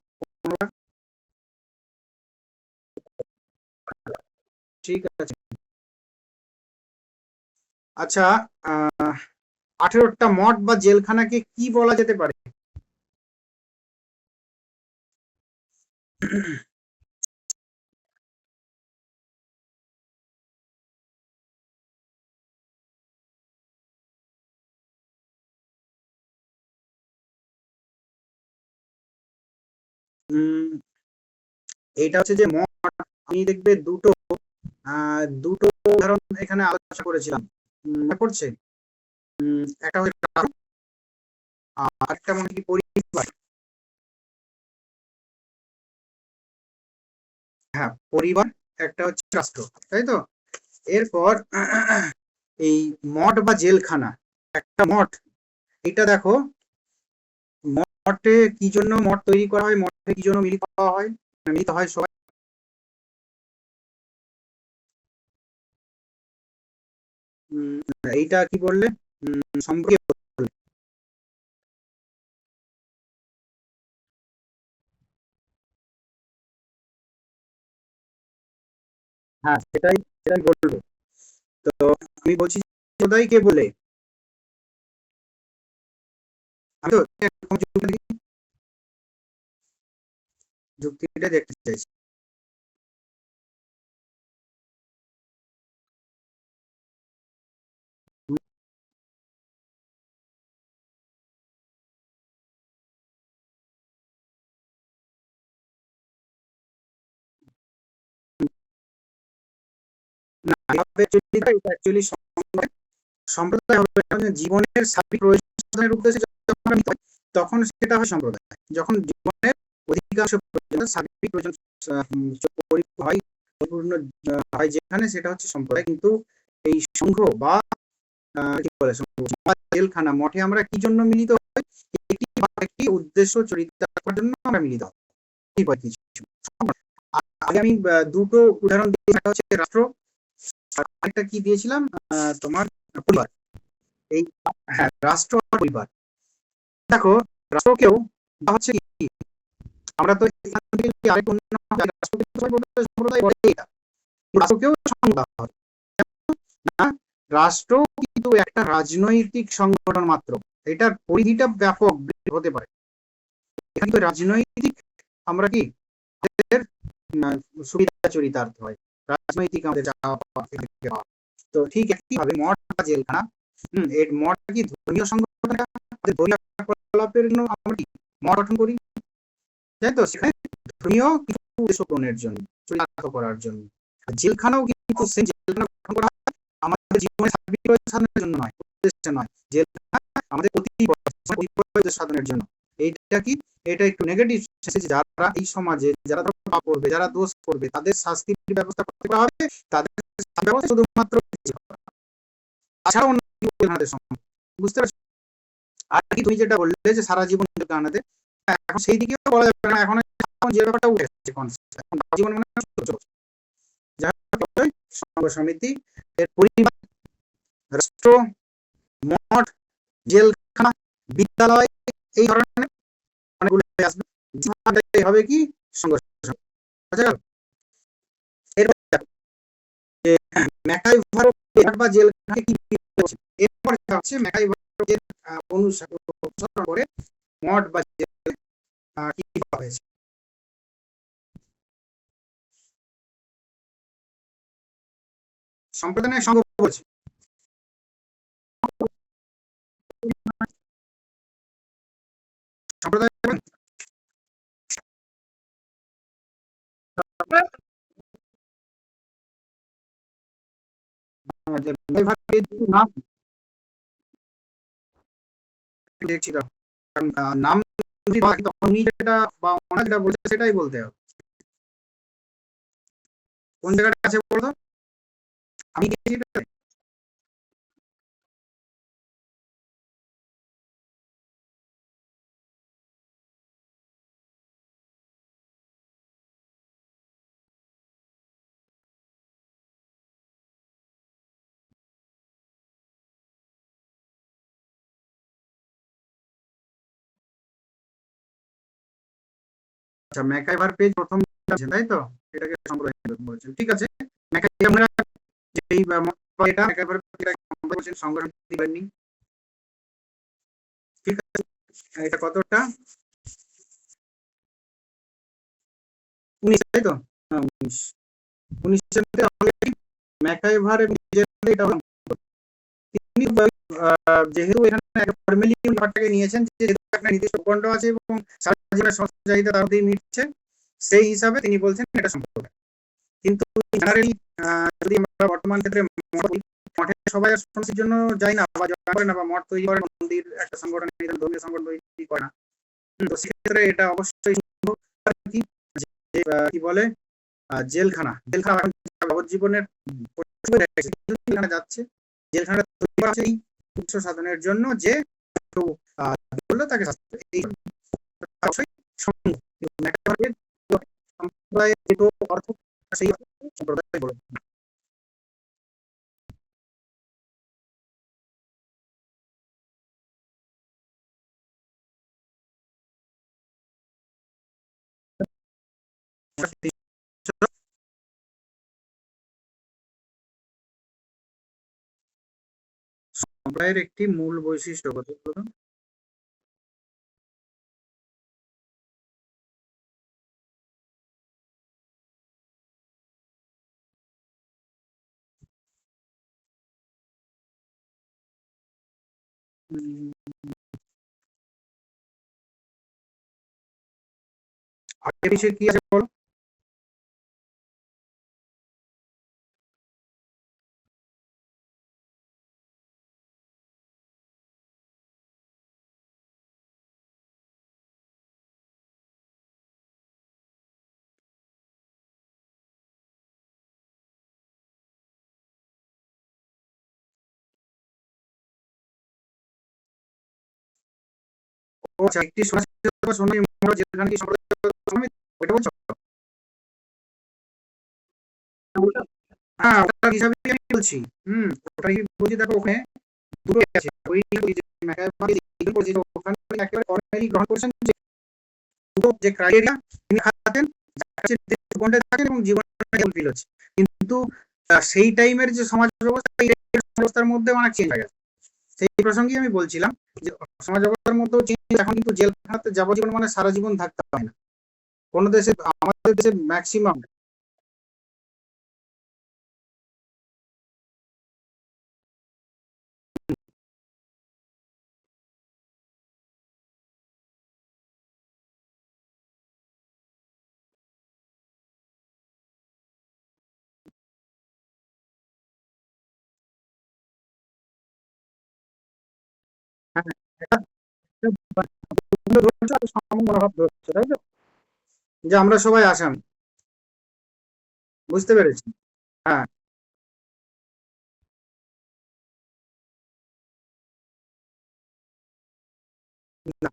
ঠিক আছে। আচ্ছা, 18টা মঠ বা জেলখানাকে কি বলা যেতে পারে? এইটা হচ্ছে যে মঠ, আমি দেখবে দুটো উদাহরণ এখানে আলোচনা করেছিলাম, মনে পড়ছে? একটা হচ্ছে রাষ্ট্র, আর একটা মনে কি পরিবার। হ্যাঁ, পরিবার, একটা হচ্ছে রাষ্ট্র, তাই তো? এরপর এই মঠ বা জেলখানা, একটা মঠ, এটা দেখো, মঠে কি জন্য মঠ তৈরি করা হয়, মঠে কি জন্য মিলিত হয় সবাই? এইটা কি বললে? সম্পর্কে বললে। হ্যাঁ, সেটাই বলবো। তো আমি বলছি সদাই কে বলে, আমি তো যুক্তিটা দেখতে চাইছি। না, এভাবে এটা অ্যাকচুয়ালি সম্প্রদায় হবে জীবনের সার্বিক প্রয়োজনের উদ্দেশ্যে যখন আমরা নিতে হয়, তখন সেটা হয় সম্প্রদায়। যখন জীবনের অধিকাংশ প্রয়োজন সার্বিক প্রয়োজন হয়, পরিপূর্ণ হয় যেখানে, সেটা হচ্ছে সম্প্রদায়। কিন্তু এই সংঘ বা কি বলে জেলখানা, মঠে আমরা কি জন্য মিলিত হই? একটি উদ্দেশ্য চরিতার্থ করার জন্য আমরা মিলিত হই। কিছু আগে আমি দুটো উদাহরণ দিয়েছি, একটা হচ্ছে রাষ্ট্র, আরেকটা কি দিয়েছিলাম তোমার পরিবার। এই, হ্যাঁ, রাষ্ট্র আর পরিবার। দেখো, রাষ্ট্রকেও বা হচ্ছে কি, আমরা তো এখান থেকে যদি আরেকটু অন্য রাষ্ট্রকে সম্প্রদায় বলে এটা, রাষ্ট্রকেও সংজ্ঞা হয় না। রাষ্ট্র কিন্তু একটা রাজনৈতিক সংগঠন মাত্র, এটার পরিধিটা ব্যাপক হতে পারে। এখানে তো রাজনৈতিক আমরা কি সুবিধা চরিতার্থ হয়, রাজনৈতিক আমাদের যাওয়া। তো ঠিক একইভাবে মঠ বা জেলখানা, এর মঠ কি ধর্মীয় সংগঠন, ধর্মীয় কার্যকলাপের জন্য আমরা কি মঠ গঠন করি, তাই তো? সেখানে ধর্মীয় কিছু উদ্দেশ্য পূরণের জন্য, চরিতার্থ করার জন্য। জেলখানাও কিন্তু জেলখানা গঠন করা হয় আমাদের জীবনের সার্বিক প্রয়োজন সাধনের জন্য নয়, উদ্দেশ্যে নয়। জেলখানা আমাদের প্রতি সাধনের জন্য। এইটা কি, এটা একটু নেগেটিভ মেসেজ। যারা এই সমাজে যারা পাপ করবে, যারা দোষ করবে, তাদের শাস্তির ব্যবস্থা করতে হবে, তাদের ব্যবস্থা শুধুমাত্র তাছাড়া অন্য বুঝতে পারছো? আর কি তুমি যেটা বললে যে সারা জীবন জেলখানাতে, এখন সেই দিকেও বলা যাবে না, এখন যে ব্যাপারটা উঠে এসেছে কনসেপ্ট, এখন জীবন মানে সংঘ সমিতি, এর পরিবার, রাষ্ট্র, মঠ, জেলখানা, বিদ্যালয়, এই ধরনের অনেকগুলো আসবে। জীবনটাই হবে কি সংঘ সমিতি। বোঝা গেল? যে ম্যাকাইভার বা জেলখানাকে কি এরপর হচ্ছে ম্যাকাইভারের অনুসরণ করে মঠ বা জেল কি হয়েছে। সম্প্রদানের সংঘ বলছে সম্প্রদায় নাম দেখছিলাম, কারণ নাম উনি যেটা বা ওনারা যেটা বলছে সেটাই বলতে হবে। কোন জায়গাটা আছে বলতো? আমি আচ্ছা, ম্যাকাইভার পেজ প্রথম আছে তাই তো? এটাকে সম্প্রদায় বলছেন, ঠিক আছে। আমরা যেই এটা ম্যাকাইভার বলছেন সংগঠন দিবেননি, ঠিক আছে। এটা কতটা 19 তাই তো? হ্যাঁ 19 19 এর অলরেডি ম্যাকাইভার এবং এটা তিনি যেহেতু এখানে ফর্মালি ব্যাপারটাকে নিয়েছেন যে যেহেতু একটা নির্দিষ্ট ভূখণ্ড আছে এবং সারা জীবনের সমস্ত চাহিদা তার মধ্যেই মিটছে, সেই হিসাবে তিনি বলছেন এটা সম্ভব। কিন্তু জেনারেলি যদি আমরা বর্তমান ক্ষেত্রে মঠে সবাই সন্ন্যাসীর জন্য যায় না বা জয়েন করে না বা মঠ তৈরি করে মন্দির একটা সংগঠন ধর্মীয় সংগঠন তৈরি করে না, তো সেক্ষেত্রে এটা অবশ্যই সম্ভব। কি যে কি বলে জেলখানা জেলখানা যাবজ্জীবনের যাচ্ছে, জেলখানা তৈরি করা আছে এই উচ্চ সাধনের জন্য যে কেউ বললো তাকে শাস্তি দেবে। এই অবশ্যই সম্ভব। সম্প্রদায়ের যেটুকু অর্থ সেই সম্প্রদায় বলে। সম্প্রদায়ের একটি মূল বৈশিষ্ট্য কত বলুন? আগের বিষয় কি আছে বলো? ও আচ্ছা, একটি সন্ন্যাসী যেখানে কি সম্প্রদায় ওইটা বলছো? হ্যাঁ ওটার হিসাবে আমি বলছি। ওটার বলছি, দেখো ওখানে দুটো আছে। ওই ওখানে একেবারে ফর্মালি গ্রহণ করছেন যে দুটো যে ক্রাইটেরিয়া তিনি খাচ্ছেন থাকেন এবং জীবনে ফিল হচ্ছে, কিন্তু সেই টাইমের যে সমাজ ব্যবস্থা এই ব্যবস্থার মধ্যে অনেক চেঞ্জ হয়ে গেছে। সেই প্রসঙ্গে আমি বলছিলাম যে সমাজ ব্যবস্থার মধ্যেও চেঞ্জ, এখন কিন্তু জেলখানাতে যাবজ্জীবন মানে সারা জীবন থাকতে হয় না। কোন দেশে, আমাদের দেশে ম্যাক্সিমাম মনোভাব ধরছে তাই তো, যে আমরা সবাই আসামি। বুঝতে পেরেছি। হ্যাঁ, না,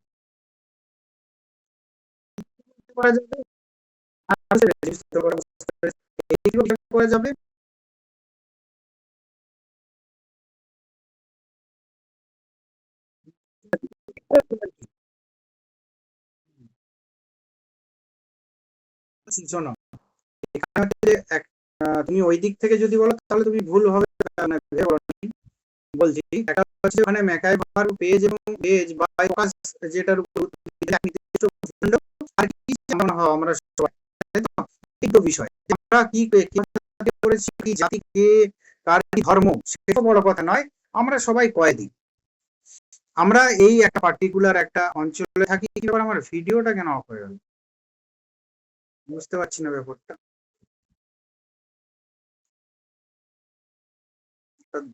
করা যাবে করা যাবে। শোনো, এখানে হচ্ছে তুমি ওই দিক থেকে যদি বলো তাহলে তুমি ভুল হবে বলছি। একটা হচ্ছে ওখানে ম্যাকাইভার পেজ এবং পেজ বা ফোকাস যেটার উপর আর কি আমরা সবাই, এই তো বিষয় আমরা কি করেছি, কি জাতি কে কার কি ধর্ম, সেটা বড় কথা নয়, আমরা সবাই কয়েদি। আমরা এই একটা পার্টিকুলার একটা অঞ্চলে থাকি। এবার আমার ভিডিওটা কেন অফ হয়ে গেল বুঝতে পারছি না ব্যাপারটা।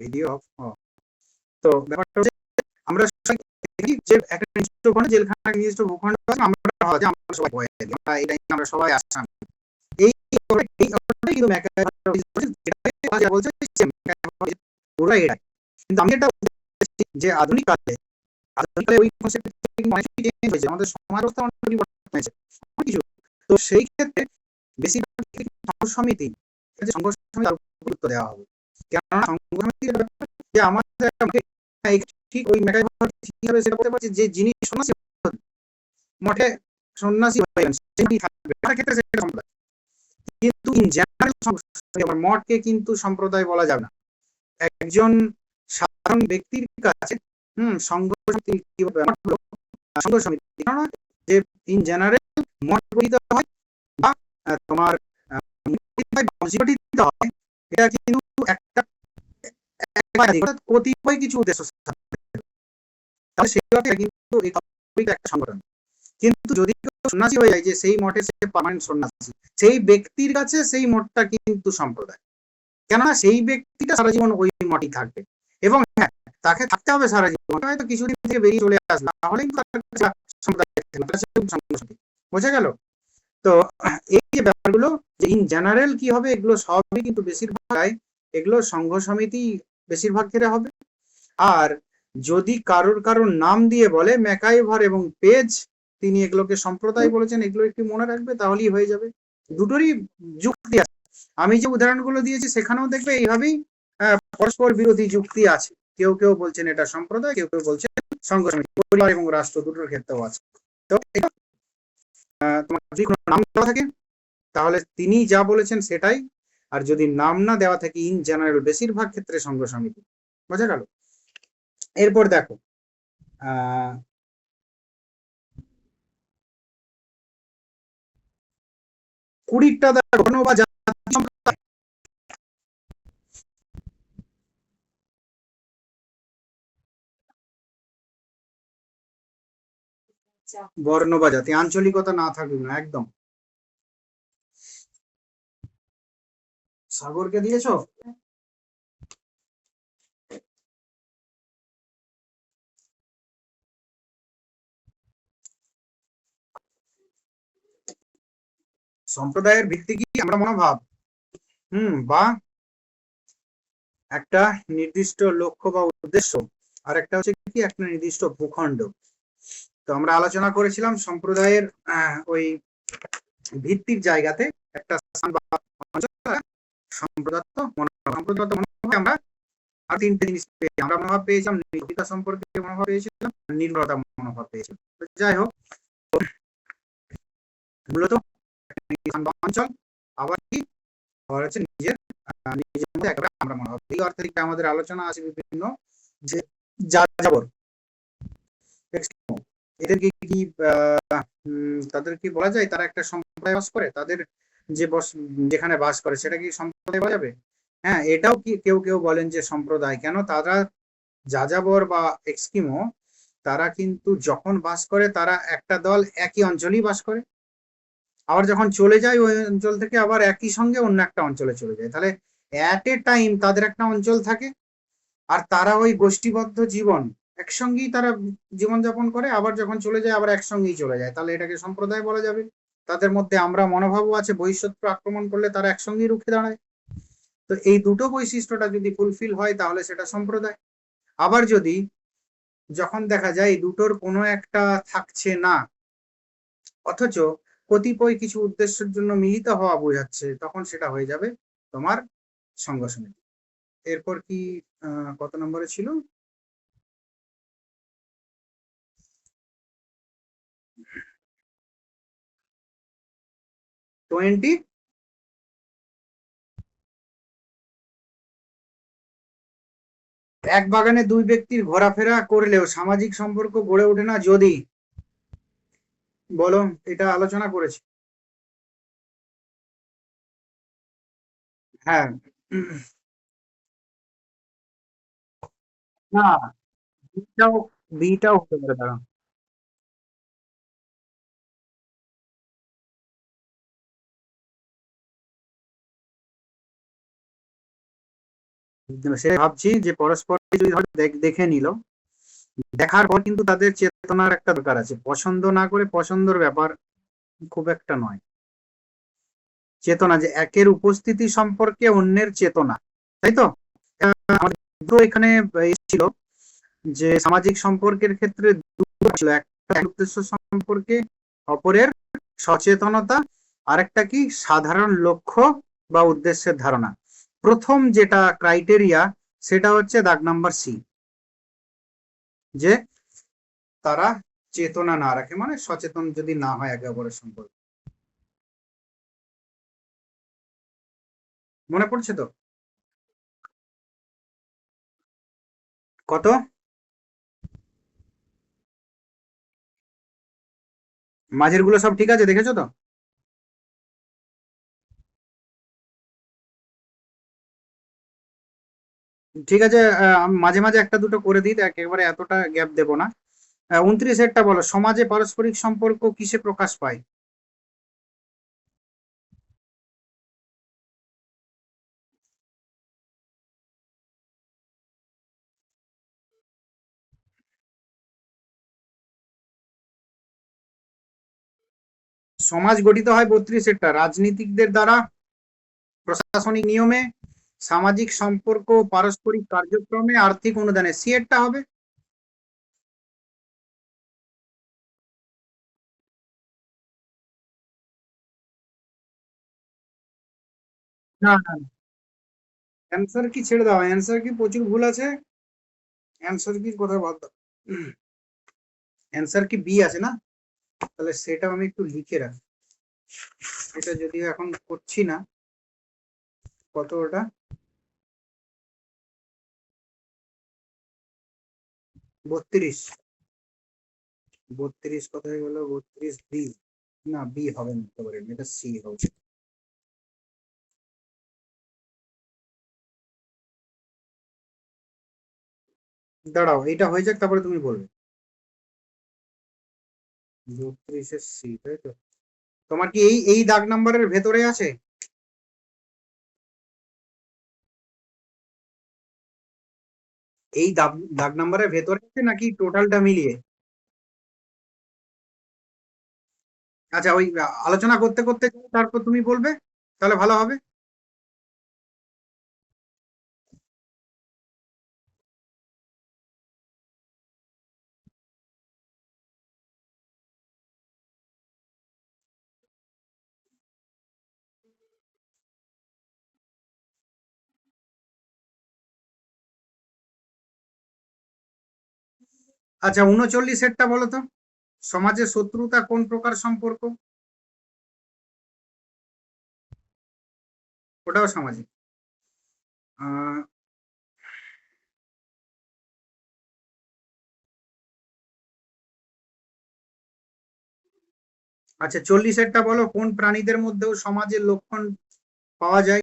Video of. তো ব্যাপারটা হচ্ছে আমরা দেখি যে একটা নির্দিষ্ট ভূখণ্ড, জেলখানা নির্দিষ্ট ভূখণ্ড আছে, আমরা সবাই কয়েদি, আমরা সবাই আসাম। এই কিন্তু আমি এটা যে আধুনিক কালে ওই আমাদের সমাজ ব্যবস্থা অনেক পরিবর্তন হয়েছে কিছু। তো সেই ক্ষেত্রে বেশিরভাগ সমিতি গুরুত্ব দেওয়া হবে, কেননা যে আমাদের ঠিক ওই সেটা বলতে পারছি যে যিনি সন্ন্যাসী মঠে সন্ন্যাসী হয়ে ক্ষেত্রে সেটা সম্প্রদায়, কিন্তু ইন জেনারেল মঠকে কিন্তু সম্প্রদায় বলা যাবে না। একজন সাধারণ ব্যক্তির কাছে সংঘ সমিতি যে ইন জেনারেল মঠ গঠিত হয় বা তোমার এটা কিন্তু একটা কতিপয় কিছু উদ্দেশ্য, কিন্তু একটা সংগঠন। কিন্তু যদি সন্ন্যাসী হয়ে যায় যে সেই মঠের সে পার্মানেন্ট সন্ন্যাসী, সেই ব্যক্তির কাছে সেই মঠটা কিন্তু সম্প্রদায়, কেননা সেই ব্যক্তিটা সারা জীবন ওই মঠই থাকবে। এবং হ্যাঁ, তাকে থাকতে হবে সারা জীবন, হয়তো কিছুদিন থেকে বেরিয়ে চলে আসবে, তাহলেই বোঝা গেল। তো এই যে ব্যাপারগুলো যে ইন জেনারেল কি হবে, এগুলো সবই কিন্তু বেশিরভাগ এগুলো সংঘ সমিতি বেশিরভাগ ক্ষেত্রে হবে। আর যদি কারোর নাম দিয়ে বলে ম্যাকাইভার এবং পেজ, তিনি এগুলোকে সম্প্রদায় বলেছেন, এগুলো একটু মনে রাখবে, তাহলেই হয়ে যাবে। দুটোরই যুক্তি আছে। আমি যে উদাহরণগুলো দিয়েছি সেখানেও দেখবে এইভাবেই পরস্পর বিরোধী যুক্তি আছে। কেউ কেউ বলছেন এটা সম্প্রদায়, কেউ কেউ বলছেন সংঘ সমিতি, পরিবার এবং রাষ্ট্র দুটোর ক্ষেত্রেও আছে। তো তোমার যদি কোনো নাম দেওয়া থাকে তাহলে তিনি যা বলেছেন সেটাই, আর যদি নাম না দেওয়া থাকে ইন জেনারেল বেশিরভাগ ক্ষেত্রে সংঘ সমিতি। বোঝা গেল। এরপর দেখো কুড়িটা বা বর্ণ বা জাতি, আঞ্চলিকতা না থাকুক না, একদম। সাগরকে দিয়েছো? সম্প্রদায়ের ভিত্তি কি আমরা মনোভাব, বা একটা নির্দিষ্ট লক্ষ্য বা উদ্দেশ্য, আর একটা হচ্ছে কি একটা নির্দিষ্ট ভূখণ্ড। তো আমরা আলোচনা করেছিলাম সম্প্রদায়ের ওই ভিত্তির জায়গাতে একটা স্থান বা সম্প্রদায়ত্ব মনোভাব। আমরা আর তিনটে জিনিস আমরা মনোভাব পেয়েছিলাম, নির্ভরতা সম্পর্কে মনোভাব পেয়েছিলাম, নির্ভরতা মনোভাব পেয়েছিলাম। যাই হোক, মূলত অঞ্চল আবার কি হচ্ছে নিজের মধ্যে একেবারে আমরা মনোভাব, এই অর্থে আমাদের আলোচনা আছে বিভিন্ন যে যাযাবর, এদেরকে কি তাদের কি বলা যায় তারা একটা সম্প্রদায় বাস করে, তাদের যে যেখানে বাস করে সেটা কি সম্প্রদায় বলা যাবে? হ্যাঁ, এটাও কি কেউ কেউ বলেন যে সম্প্রদায়। কেন? তারা যাযাবর বা এক্সকিমো, তারা কিন্তু যখন বাস করে তারা একটা দল একই অঞ্চলেই বাস করে, আবার যখন চলে যায় ওই অঞ্চল থেকে আবার একই সঙ্গে অন্য একটা অঞ্চলে চলে যায়। তাহলে অ্যাট এ টাইম তাদের একটা অঞ্চল থাকে, আর তারা ওই গোষ্ঠীবদ্ধ জীবন একসঙ্গেই তারা জীবনযাপন করে, আবার যখন চলে যায় আবার একসঙ্গেই চলে যায়, তাহলে এটাকে সম্প্রদায় বলা যাবে। তাদের মধ্যে আমরা মনোভাবও আছে, বহিঃশত্রু আক্রমণ করলে তারা একসঙ্গেই রুখে দাঁড়ায়। তো এই দুটো বৈশিষ্ট্যটা যদি ফুলফিল হয় তাহলে সেটা সম্প্রদায়। আবার যদি যখন দেখা যায় দুটোর কোনো একটা থাকছে না, অথচ কতিপয় কিছু উদ্দেশ্যের জন্য মিলিত হওয়া বোঝাচ্ছে, তখন সেটা হয়ে যাবে তোমার সংঘ সমিতি। এরপর কি কত নম্বরে ছিল? 20। এক বাগানে দুই ব্যক্তির ঘোরাফেরা করলেও সামাজিক সম্পর্ক গড়ে ওঠে না যদি, বলো, এটা আলোচনা করেছি। হ্যাঁ। না, বিটাও বিটাও হতে পারে, দাঁড়াও। সেটা ভাবছি যে পরস্পরকে যদি ধরো দেখে নিল, দেখার পর কিন্তু তাদের চেতনার একটা দরকার আছে, পছন্দ না করে পছন্দর ব্যাপার খুব একটা নয়। চেতনা যে একের উপস্থিতি সম্পর্কে অন্যের চেতনা, তাই তো? আমাদের দুটো এখানে এসেছিল যে সামাজিক সম্পর্কের ক্ষেত্রে দুটো ছিল, একটা উদ্দেশ্য সম্পর্কে অপরের সচেতনতা, আরেকটা কি সাধারণ লক্ষ্য বা উদ্দেশ্যের ধারণা। প্রথম যেটা ক্রাইটেরিয়া সেটা হচ্ছে দাগ নাম্বার সি, যে তারা চেতনা না রাখে, মানে সচেতন যদি না হয় একে অপরের সম্পর্কে। মনে পড়ছে তো? কত? মাঝের গুলো সব ঠিক আছে, দেখেছো তো? ঠিক আছে, আমি মাঝে মাঝে একটা দুটো করে দিই, একেবারে এতটা গ্যাপ দেবো না। 29 বলো, সমাজে পারস্পরিক সম্পর্ক কিসে প্রকাশ পায়? সমাজ গঠিত হয় 32 রাজনীতিকদের দ্বারা, প্রশাসনিক নিয়মে, সামাজিক সম্পর্ক, পারস্পরিক কার্যক্রমে, আর্থিক অনুদানে। সি এরটা হবে। না না, অ্যান্সার কি ছেড়ে দাও, অ্যান্সার কি প্রচুর ভুল আছে। অ্যান্সার কি কোথায় বাদ দাও, অ্যান্সার কি বি আছে না? তাহলে সেটা আমি একটু লিখে রাখি, এটা যদিও এখন করছি না। কত ওটা? 32। 32 কোথায় গেল? 32 বি। না, বি হবে না, হতে পারে না, এটা সি হবে। দাঁড়াও, এটা হয়ে যাক, তারপরে তুমি বলবে। 32-এর সি, তাই তো? তোমার কি এই এই দাগ নাম্বারের ভেতরে আছে? এই দাগ দাগ নাম্বারের ভেতরে আছে নাকি টোটালটা মিলিয়ে? আচ্ছা, ওই আলোচনা করতে করতে তারপর তুমি বলবে, তাহলে ভালো হবে। আচ্ছা, 39-এরটা বলো তো, সমাজে শত্রুতা কোন প্রকার সম্পর্ক? ওটাও সামাজিক। আহ আচ্ছা, 40-এরটা বলো, কোন প্রাণীদের মধ্যেও সমাজের লক্ষণ পাওয়া যায়?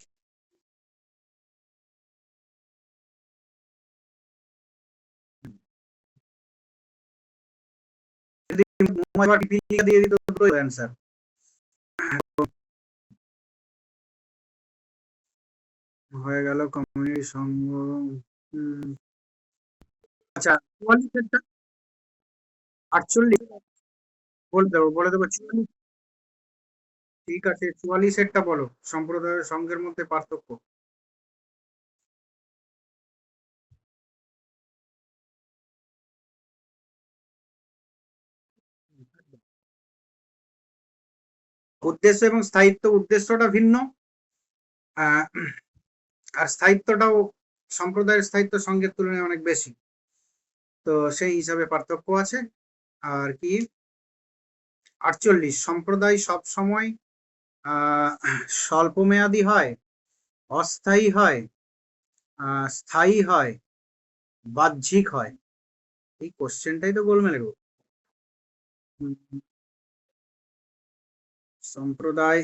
যদি মোবাইল বা টিভি দিয়ে দিত, দুটোই অ্যান্সার হয়ে গেল। কমিউনিটি সংঘ। উম, আচ্ছা, 44-এরটা, 48, বলে দেবো 44। ঠিক আছে, 44-এরটা বলো, সম্প্রদায়ের সংঘের মধ্যে পার্থক্য। উদ্দেশ্য এবং স্থায়িত্ব, উদ্দেশ্যটা ভিন্ন, আর স্থায়িত্বটাও সম্প্রদায়ের স্থায়িত্ব সংঘের তুলনায় অনেক বেশি। তো সেই হিসাবে পার্থক্য আছে। আর কি 48, সম্প্রদায় সব সময় স্বল্পমেয়াদী হয়, অস্থায়ী হয়, স্থায়ী হয়, বাহ্যিক হয়। এই কোশ্চেনটাই তো গোলমেলে গো। সম্প্রদায়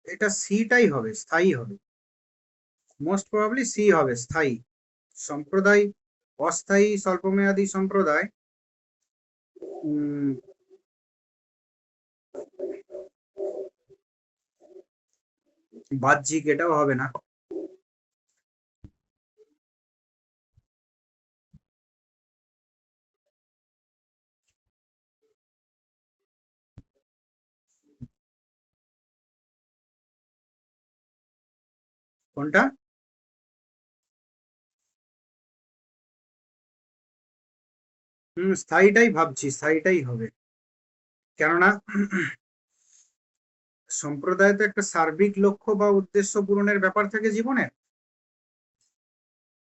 এটা সিটাই হবে, স্থায়ী হবে, মোস্ট প্রবাবলি সি হবে, স্থায়ী। সম্প্রদায় অস্থায়ী স্বল্পমেয়াদী সম্প্রদায় বাহ্যিক, এটাও হবে না। কোনটা? স্থায়ীটাই ভাবছি, স্থায়ীটাই হবে। কেননা সম্প্রদায় তো একটা সার্বিক লক্ষ্য বা উদ্দেশ্য পূরণের ব্যাপার থাকে জীবনে।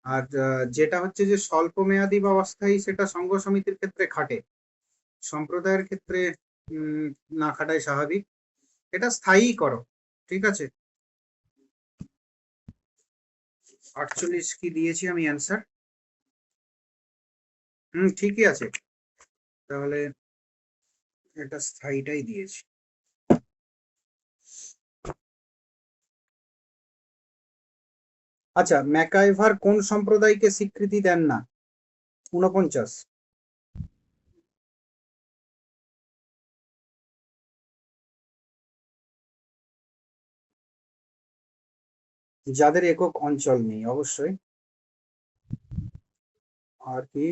আর যেটা হচ্ছে যে স্বল্প মেয়াদী বা অস্থায়ী, সেটা সংঘ সমিতির ক্ষেত্রে খাটে, সম্প্রদায়ের ক্ষেত্রে না খাটাই স্বাভাবিক। এটা স্থায়ী করো, ঠিক আছে। 48 কি দিয়েছি আমি অ্যান্সার? ঠিকই আছে, তাহলে এটা স্থায়ীটাই দিয়েছি। আচ্ছা, ম্যাকাইভার কোন সম্প্রদায়কে স্বীকৃতি দেন না? 49। যাদের একক অঞ্চল নেই, অবশ্যই। আর কি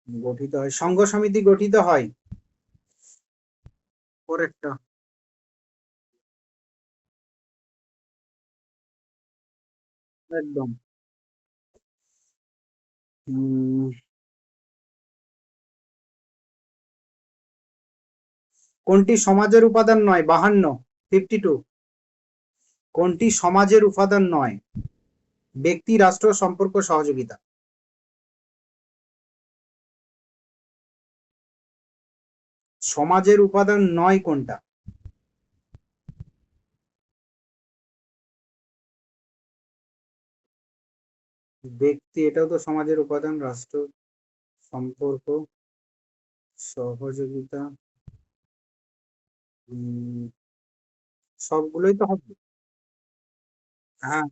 গঠিত হয়, সংঘ সমিতি গঠিত হয় পরেরটা। একদম। কোনটি সমাজের উপাদান নয়? 52, 52। কোনটি সমাজের উপাদান নয়? ব্যক্তি, রাষ্ট্র, সম্পর্ক, সহযোগিতা। সমাজের উপাদান নয় কোনটা? ব্যক্তি, এটাও তো সমাজের উপাদান। রাষ্ট্র, সম্পর্ক, সহযোগিতা, সবগুলোই তো হবে। হ্যাঁ,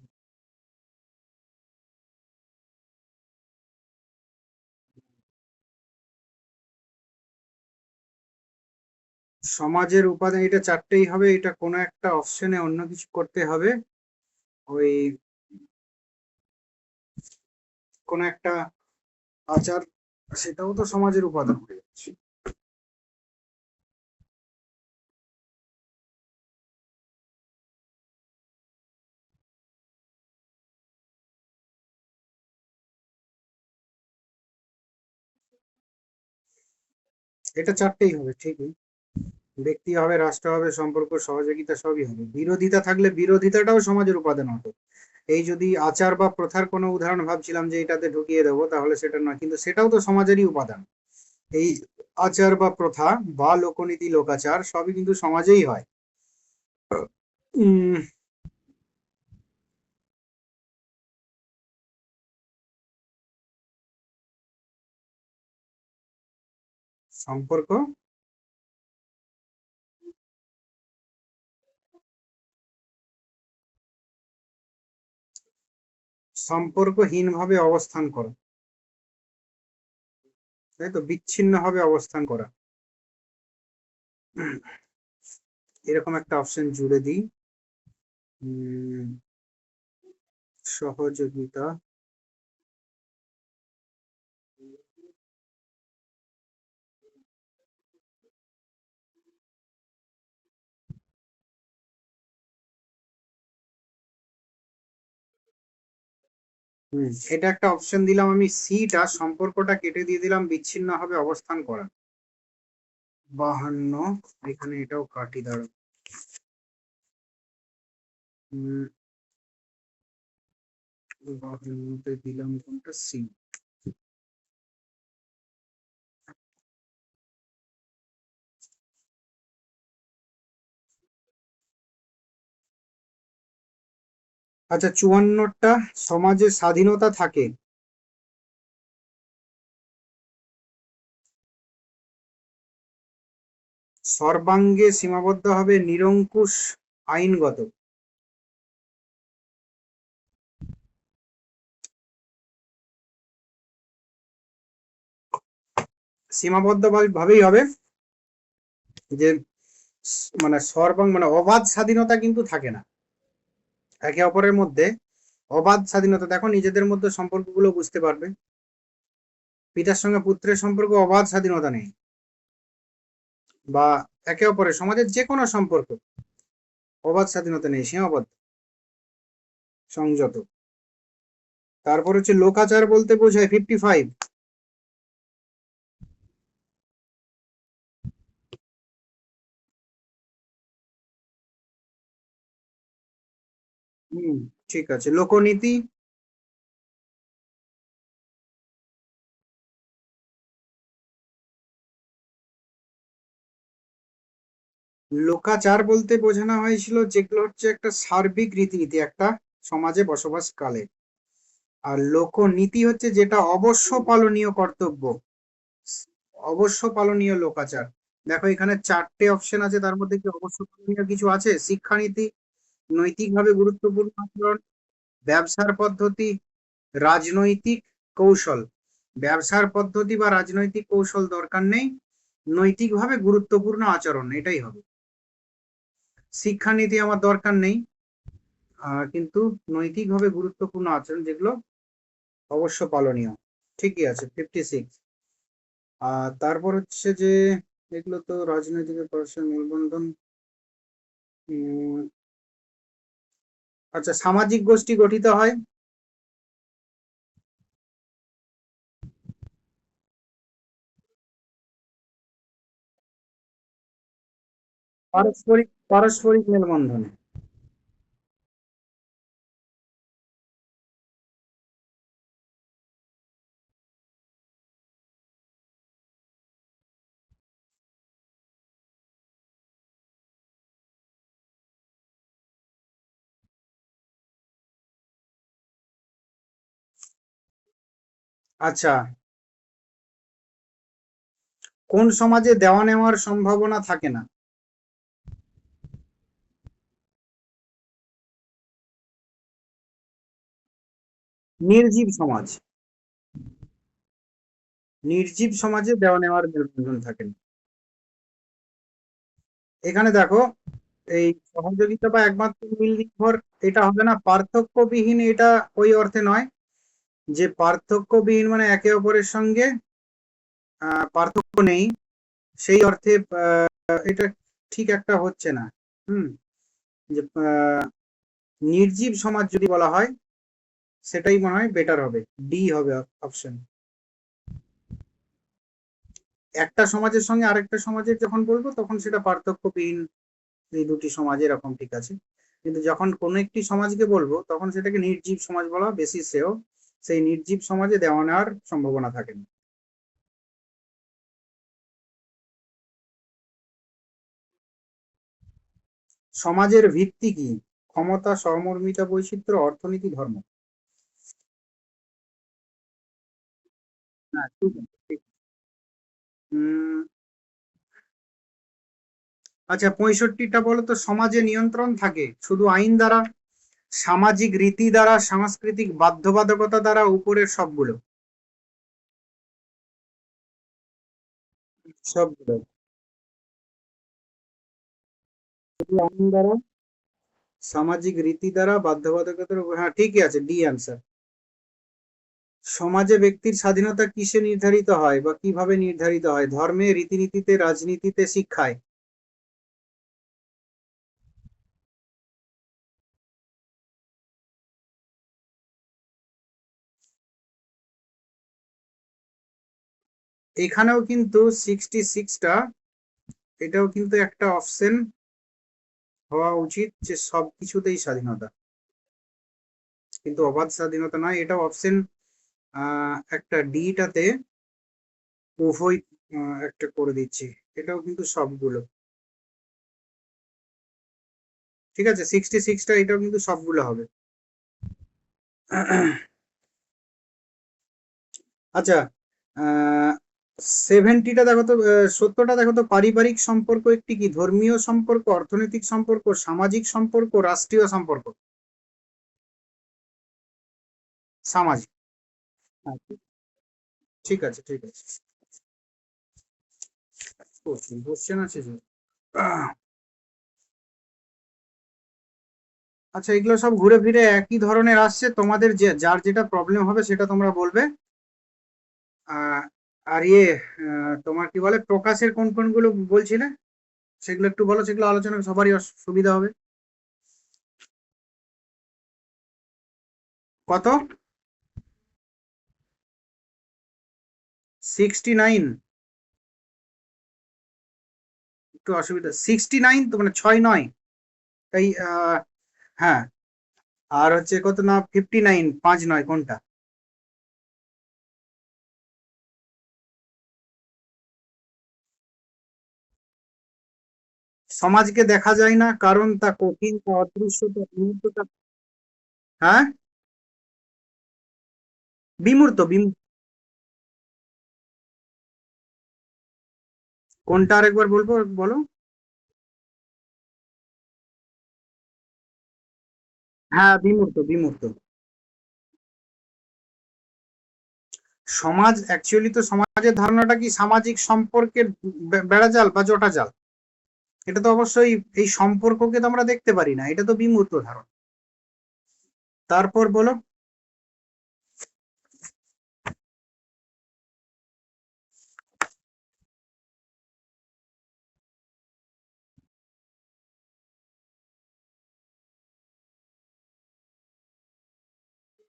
সমাজের উপাদান, এটা চারটেই হবে। এটা কোনো একটা অপশনে অন্য কিছু করতে হবে। ওই কোন একটা আচার, সেটাও তো সমাজের উপাদান হয়ে যাচ্ছে। এটা চারটেই হবে, ঠিকই। ব্যক্তি হবে, রাষ্ট্র হবে, সম্পর্ক, সহযোগিতা, সবই হবে। বিরোধিতা থাকলে বিরোধিতাটাও সমাজের উপাদান হবে। এই যদি আচার বা প্রথার কোনো উদাহরণ ভাবছিলাম যে এটাতে ঢুকিয়ে দেবো, তাহলে সেটা নয়, কিন্তু সেটাও তো সমাজেরই উপাদান। এই আচার বা প্রথা বা লোকনীতি, লোকাচার, সবই কিন্তু সমাজেই হয়। উম সম্পর্ক, সম্পর্কহীন ভাবে অবস্থান করো, তাই তো, বিচ্ছিন্ন ভাবে অবস্থান করা। এরকম একটা অপশন জুড়ে দিই। উম সহযোগিতা, এটা একটা অপশন দিলাম আমি, সিটা সম্পর্কটা কেটে দিয়ে দিলাম বিচ্ছিন্ন হবে অবস্থান করা। 52, এখানে এটাও কাটি দাঁড়ো। 52 দিলাম কোনটা, সি। আচ্ছা, 54টা সমাজে স্বাধীনতা থাকে সর্বাঙ্গে সীমাবদ্ধ হবে নিরঙ্কুশ আইনগত। সীমাবদ্ধ ভাবেই হবে যে মানে সর্বাঙ্গ মানে অবাধ স্বাধীনতা কিন্তু থাকে না একে অপরের মধ্যে। অবাধ স্বাধীনতা দেখো নিজেদের মধ্যে সম্পর্কগুলো বুঝতে পারবে, পিতার সঙ্গে পুত্রের সম্পর্ক অবাধ স্বাধীনতা নেই, বা একে অপরের সমাজের যে কোনো সম্পর্ক অবাধ স্বাধীনতা নেই, সীমাবদ্ধ সংযত। তারপর হচ্ছে লোকাচার বলতে বোঝায় 55। ঠিক আছে, লোকনীতি। লোকাচার বলতে বোঝানো হয়েছিল যেগুলো হচ্ছে একটা সার্বিক রীতিনীতি একটা সমাজে বসবাসকালে। আর লোকনীতি হচ্ছে যেটা অবশ্য পালনীয় কর্তব্য, অবশ্য পালনীয় লোকাচার। দেখো এখানে 4টে অপশন আছে, তার মধ্যে কি অবশ্য পালনীয় কিছু আছে? শিক্ষানীতি, নৈতিকভাবে গুরুত্বপূর্ণ আচরণ, ব্যবসার পদ্ধতি, রাজনৈতিক কৌশল। ব্যবসার পদ্ধতি বা রাজনৈতিক কৌশল দরকার নেই, নৈতিকভাবে গুরুত্বপূর্ণ আচরণ এটাই হবে। শিক্ষানীতি আমার দরকার নেই, কিন্তু নৈতিকভাবে গুরুত্বপূর্ণ আচরণ যেগুলো অবশ্য পালনীয়। ঠিকই আছে, 56। আর তারপর হচ্ছে যে এগুলো তো রাজনৈতিক পরস্পর মেলবন্ধন। আচ্ছা, সামাজিক গোষ্ঠী গঠিত হয় পারস্পরিক পারস্পরিক মেলবন্ধনে। আচ্ছা, কোন সমাজে দেওয়া নেওয়ার সম্ভাবনা থাকে না? নির্জীব সমাজ। নির্জীব সমাজে দেওয়া নেওয়ার মেলবন্ধন থাকে না। এখানে দেখো, এই সহযোগিতা বা একমাত্র মিল নির্ভর, এটা হবে না। পার্থক্যবিহীন, এটা ওই অর্থে নয় যে পার্থক্যবিহীন মানে একে অপরের সঙ্গে পার্থক্য নেই, সেই অর্থে এটা ঠিক একটা হচ্ছে না। হুম যে নির্জীব সমাজ যদি বলা হয় সেটাই মনে হয় বেটার হবে, ডি হবে অপশন। একটা সমাজের সঙ্গে আরেকটা সমাজের যখন বলবো তখন সেটা পার্থক্যবিহীন, এই দুটি সমাজ এরকম ঠিক আছে, কিন্তু যখন কোনো একটি সমাজকে বলবো তখন সেটাকে নির্জীব সমাজ বলা বেশি শ্রেয়। সেই নির্জীব সমাজে দেওয়া নেওয়ার সম্ভাবনা থাকে না। সমাজের ভিত্তি কি? ক্ষমতা, সহমর্মিতা, বৈচিত্র্য, অর্থনীতি, ধর্ম। হ্যাঁ, ঠিক আছে, ঠিক। উম আচ্ছা, 65টা বলো তো, সমাজে নিয়ন্ত্রণ থাকে শুধু আইন দ্বারা, সামাজিক রীতি দ্বারা, সাংস্কৃতিক বাধ্যবাধকতা দ্বারা, উপরের সবগুলো? সবগুলো। শুধু আইন দ্বারা, সামাজিক রীতি দ্বারা, বাধ্যবাধকতার উপর, হ্যাঁ ঠিকই আছে, ডি অ্যান্সার। সমাজে ব্যক্তির স্বাধীনতা কিসে নির্ধারিত হয় বা কিভাবে নির্ধারিত হয়? ধর্মে, রীতিনীতিতে, রাজনীতিতে, শিক্ষায়? এখানেও কিন্তু 66টা, এটাও কিন্তু একটা অপশন হওয়া উচিত যে সবকিছুতেই স্বাধীনতা, কিন্তু অবাধ স্বাধীনতা নয়, এটা অপশন একটা ডিটাতে উভয় একটা করে দিচ্ছি, এটাও কিন্তু সবগুলো ঠিক আছে। 66টা এটাও কিন্তু সবগুলো হবে। আচ্ছা, 70টা দেখো তো, 70টা দেখো তো, পারিবারিক সম্পর্ক একটি কি? ধর্মীয় সম্পর্ক, অর্থনৈতিক সম্পর্ক, সামাজিক সম্পর্ক, রাষ্ট্রীয় সম্পর্ক? সামাজিক। হ্যাঁ, ঠিক আছে ঠিক আছে। কোশ্চেন কোশ্চেন আছে যে। আচ্ছা, এগুলো সব ঘুরে ফিরে একই ধরনের আসছে, তোমাদের যে যার যেটা প্রবলেম হবে সেটা তোমরা বলবে। আহ, আর তোমার কি বলে, প্রকাশের কোন কোনগুলো বলছিলে, সেগুলো একটু বলো, সেগুলো আলোচনা সবারই সুবিধা হবে। কত? 69? একটু অসুবিধা, 69 তো মানে 6 9, তাই হ্যাঁ। আর হচ্ছে কত না, 59, 5 9, কোনটা? সমাজকে দেখা যায় না, কারণ তা কঠিন, তা অদৃশ্য, তা বিমূর্ত, হ্যাঁ, বিমূর্ত বিমূর্ত। কোনটা আরেকবার বলবো, বলো। হ্যাঁ, বিমূর্ত বিমূর্ত। সমাজ অ্যাকচুয়ালি তো, সমাজের ধারণাটা কি, সামাজিক সম্পর্কের বেড়াজাল বা জটাজাল। এটা তো অবশ্যই, এই সম্পর্ককে তো আমরা দেখতে পারি না, এটা তো বিমূর্ত ধারণা। তারপর বলো।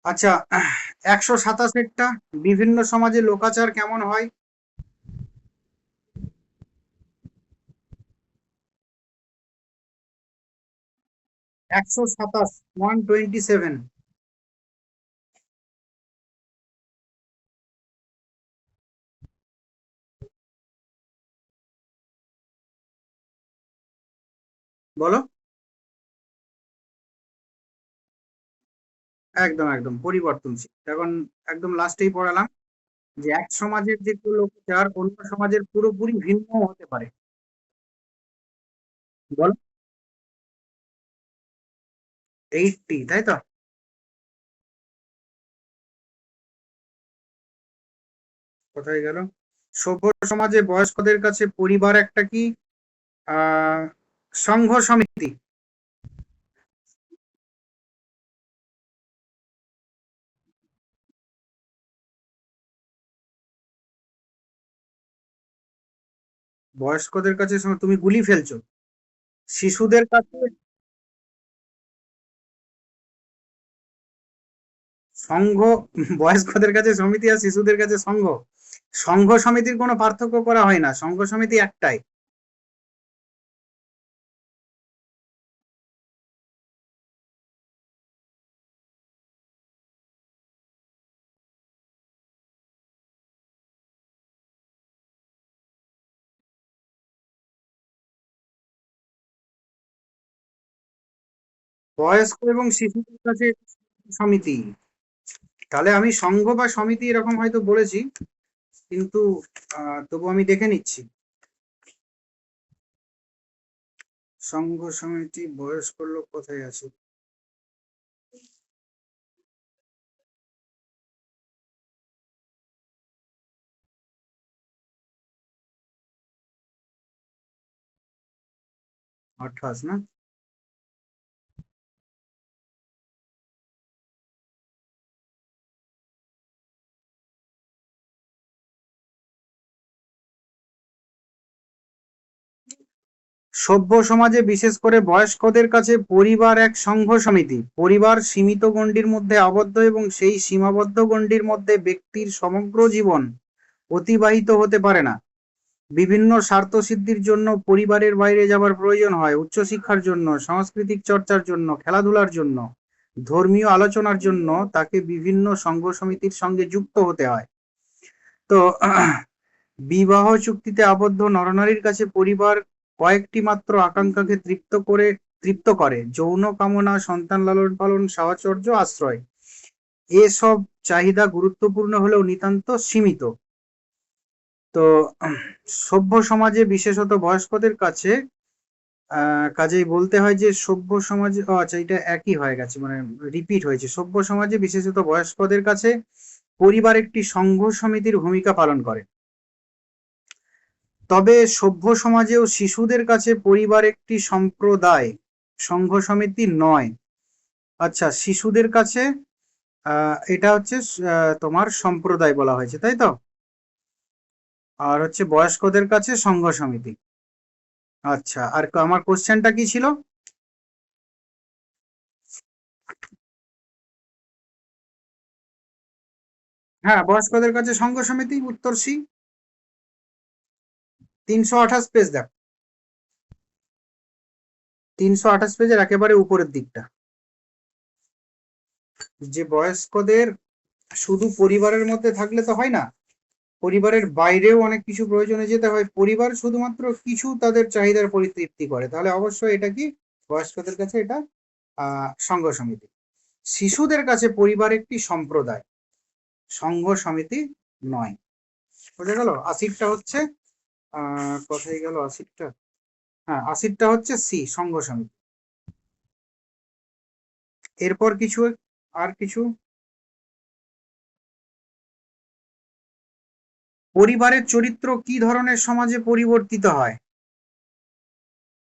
আচ্ছা, 127টা, বিভিন্ন সমাজে লোকাচার কেমন হয়? 127, 127। বলো। একদম একদম পরিবর্তনশীল। এখন একদম লাস্টেই পড়ালাম যে এক সমাজের যে লোকাচার অন্য সমাজের পুরোপুরি ভিন্ন হতে পারে। বলো। 80, তাই তো? কোথায় গেল? সভ্য সমাজে বয়স্কদের কাছে পরিবার একটা কি? আহ সংঘ সমিতি। বয়স্কদের কাছে তুমি গুলি ফেলছো। শিশুদের কাছে সংঘ, বয়স্কদের কাছে সমিতি আর শিশুদের কাছে সংঘ। সংঘ সমিতির কোনো পার্থক্য করা হয় না, সংঘ সমিতি একটাই। বয়স্ক এবং শিশুদের কাছে সমিতি। তাহলে আমি সংঘ বা সমিতি এরকম হয়তো বলেছি, কিন্তু তবু আমি দেখে নিচ্ছি। সংঘ সমিতি বয়স্ক লোক কোথায় আছে? অর্থাৎ না। সভ্য সমাজে বিশেষ করে বয়স্কদের কাছে পরিবার এক সংঘ সমিতি। পরিবার সীমিত গণ্ডির মধ্যে আবদ্ধ এবং সেই সীমাবদ্ধ গণ্ডির মধ্যে ব্যক্তির সমগ্র জীবন অতিবাহিত হতে পারে না। বিভিন্ন স্বার্থ সিদ্ধির জন্য পরিবারের বাইরে যাবার প্রয়োজন হয়, উচ্চশিক্ষার জন্য, সাংস্কৃতিক চর্চার জন্য, খেলাধুলার জন্য, ধর্মীয় আলোচনার জন্য তাকে বিভিন্ন সংঘ সমিতির সঙ্গে যুক্ত হতে হয়। তো বিবাহ চুক্তিতে আবদ্ধ নরনারীর কাছে পরিবার কয়েকটি মাত্র আকাঙ্ক্ষাকে তৃপ্ত করে: যৌন কামনা, সন্তান লালন পালন, সাহচর্য, আশ্রয়। এসব চাহিদা গুরুত্বপূর্ণ হলেও নিতান্ত সীমিত। তো সভ্য সমাজে বিশেষত বয়স্কদের কাছে কাজেই বলতে হয় যে সভ্য সমাজে, আচ্ছা এটা একই হয়ে গেছে, মানে রিপিট হয়েছে। সভ্য সমাজে বিশেষত বয়স্কদের কাছে পরিবার একটি সংঘ সমিতির ভূমিকা পালন করে। তবে সভ্য সমাজেও শিশুদের কাছে পরিবার একটি সম্প্রদায়, সংঘ সমিতি নয়। আচ্ছা, শিশুদের কাছে এটা হচ্ছে তোমার সম্প্রদায় বলা হয়েছে, তাই তো? আর হচ্ছে বয়স্কদের কাছে সংঘ সমিতি। আচ্ছা, আর আমার কোশ্চেনটা কি ছিল? হ্যাঁ, বয়স্কদের কাছে সংঘ সমিতি, উত্তর সি। 328 পেজ দেখ, 328 পেজের একেবারে উপরের দিকটা। যে বয়স্কদের শুধু পরিবারের মধ্যে থাকলে তো হয় না, পরিবারের বাইরেও অনেক কিছু প্রয়োজনে যেতে হয়। পরিবার শুধুমাত্র কিছু তাদের চাহিদার পরিতৃপ্তি করে, তাহলে অবশ্যই এটা কি, বয়স্কদের কাছে এটা সংঘ সমিতি। শিশুদের কাছে পরিবার একটি সম্প্রদায়, সংঘ সমিতি নয়। বুঝে গেল? 80টা হচ্ছে কোথায় গেল 80টা? হ্যাঁ, 80টা হচ্ছে সি, সংঘ সমিতি। এরপর কিছু, আর কিছু, পরিবারের চরিত্র কি ধরনের সমাজে পরিবর্তিত হয়?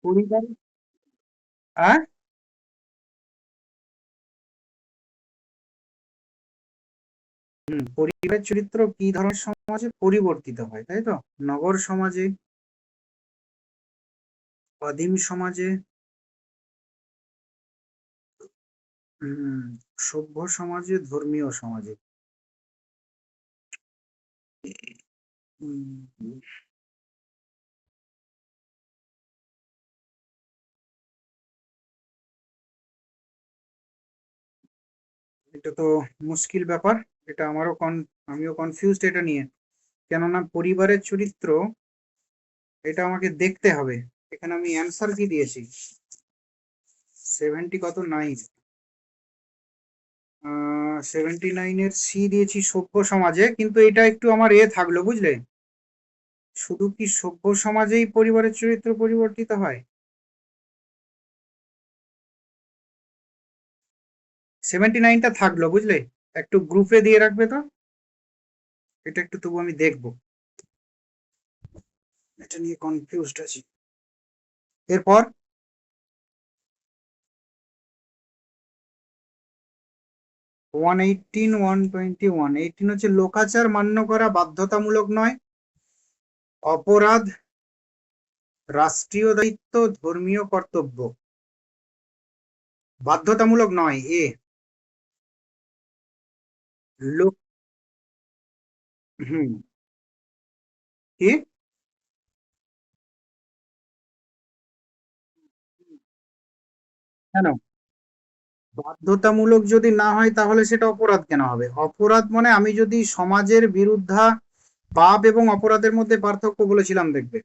পরিবার, হ্যাঁ, পরিবারের চরিত্র কি ধরনের সমাজে পরিবর্তিত হয়, তাই তো? নগর সমাজে, আদিম সমাজে, সভ্য সমাজে, ধর্মীয় সমাজে। উম, এটা তো মুশকিল ব্যাপার। এটা আমিও কনফিউজড এটা নিয়ে। কেননা পরিবারের চরিত্র, এটা আমাকে দেখতে হবে। এখানে আমি অ্যান্সার কি দিয়েছি? 70 কত, 9, 79-এর সি দিয়েছি সভ্য সমাজে, কিন্তু এটা একটু আমার থাকলো, বুঝলে? শুধু কি সভ্য সমাজেই পরিবারের চরিত্র পরিবর্তিত হয়? 79টা থাকলো, বুঝলে? একটু গ্রুপে দিয়ে রাখবে তো, এটা একটু তবু আমি দেখবো, এটা নিয়ে কনফিউজড আছি। এরপর 118, 121, 18 হচ্ছে লোকাচার মান্য করা বাধ্যতামূলক নয়, অপরাধ, রাষ্ট্রীয় দায়িত্ব, ধর্মীয় কর্তব্য। বাধ্যতামূলক নয় লোক, হুম, কি? কেন বাধ্যতামূলক যদি না হয় তাহলে সেটা অপরাধ কেন হবে? অপরাধ মানে আমি যদি সমাজের বিরুদ্ধা, পাপ এবং অপরাধের মধ্যে পার্থক্য বলেছিলাম, দেখবে,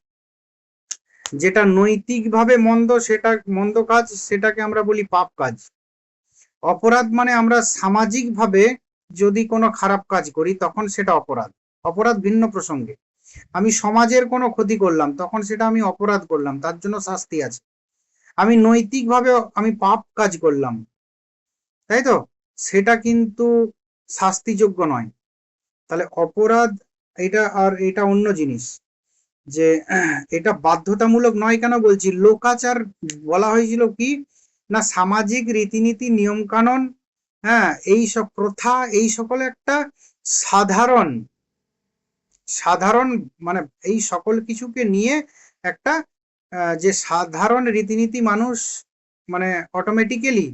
যেটা নৈতিকভাবে মন্দ, সেটা মন্দ কাজ, সেটাকে আমরা বলি পাপ কাজ। অপরাধ মানে আমরা সামাজিকভাবে যদি কোনো খারাপ কাজ করি তখন সেটা অপরাধ। অপরাধ ভিন্ন প্রসঙ্গে। আমি সমাজের কোনো ক্ষতি করলাম, তখন সেটা আমি অপরাধ করলাম, তার জন্য শাস্তি আছে। আমি নৈতিকভাবে আমি পাপ কাজ করলাম, তাই তো, সেটা কিন্তু শাস্তিযোগ্য নয়। তাহলে অপরাধ এটা, আর এটা অন্য জিনিস। যে এটা বাধ্যতামূলক নয় কেন বলছি, লোকাচার বলা হয়েছিল কি না, সামাজিক রীতিনীতি, নিয়ম কানুন, হ্যাঁ, এই সব প্রথা, এই সকল একটা সাধারণ সাধারণ মানে এই সকল কিছুকে নিয়ে একটা যে সাধারণ রীতিনীতি মানুষ মানে অটোমেটিক্যালি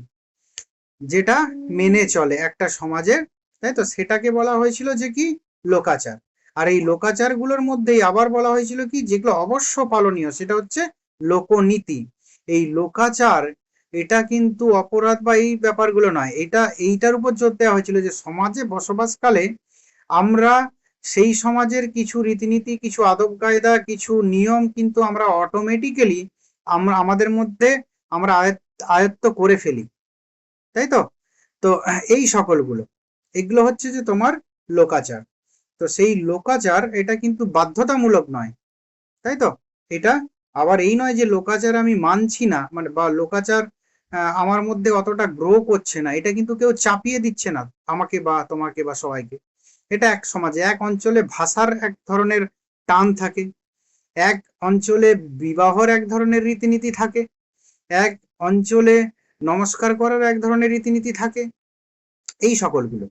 যেটা মেনে চলে একটা সমাজে, তাই তো, সেটাকে বলা হয়েছিল যে কি, লোকাচার। আর এই লোকাচার গুলোর মধ্যেই আবার বলা হয়েছিল কি, যেগুলো অবশ্য পালনীয় সেটা হচ্ছে লোকনীতি। এই লোকাচার এটা কিন্তু অপরাধ বা এই ব্যাপারগুলো নয়, এটা এইটার উপর জোর দেওয়া হয়েছিল যে সমাজে বসবাসকালে আমরা সেই সমাজের কিছু রীতিনীতি, কিছু আদব কায়দা, কিছু নিয়ম কিন্তু আমরা অটোমেটিক্যালি আমাদের মধ্যে আমরা আয়ত্ত করে ফেলি, তাই তো? তো এই সকলগুলো, এগুলো হচ্ছে যে তোমার লোকাচার। তো সেই লোকাচার এটা কিন্তু বাধ্যতামূলক নয়, তাই তো? এটা আবার এই নয় যে লোকাচার আমি মানছি না, মানে বা লোকাচার আমার মধ্যে অতটা গ্রো করছে না, এটা কিন্তু কেউ চাপিয়ে দিচ্ছে না আমাকে বা তোমাকে বা সবাইকে। এটা এক সমাজে, এক অঞ্চলে ভাষার এক ধরনের টান থাকে, এক অঞ্চলে বিবাহর এক ধরনের রীতিনীতি থাকে, এক অঞ্চলে নমস্কার করার এক ধরনের রীতিনীতি থাকে, এই সকলগুলো,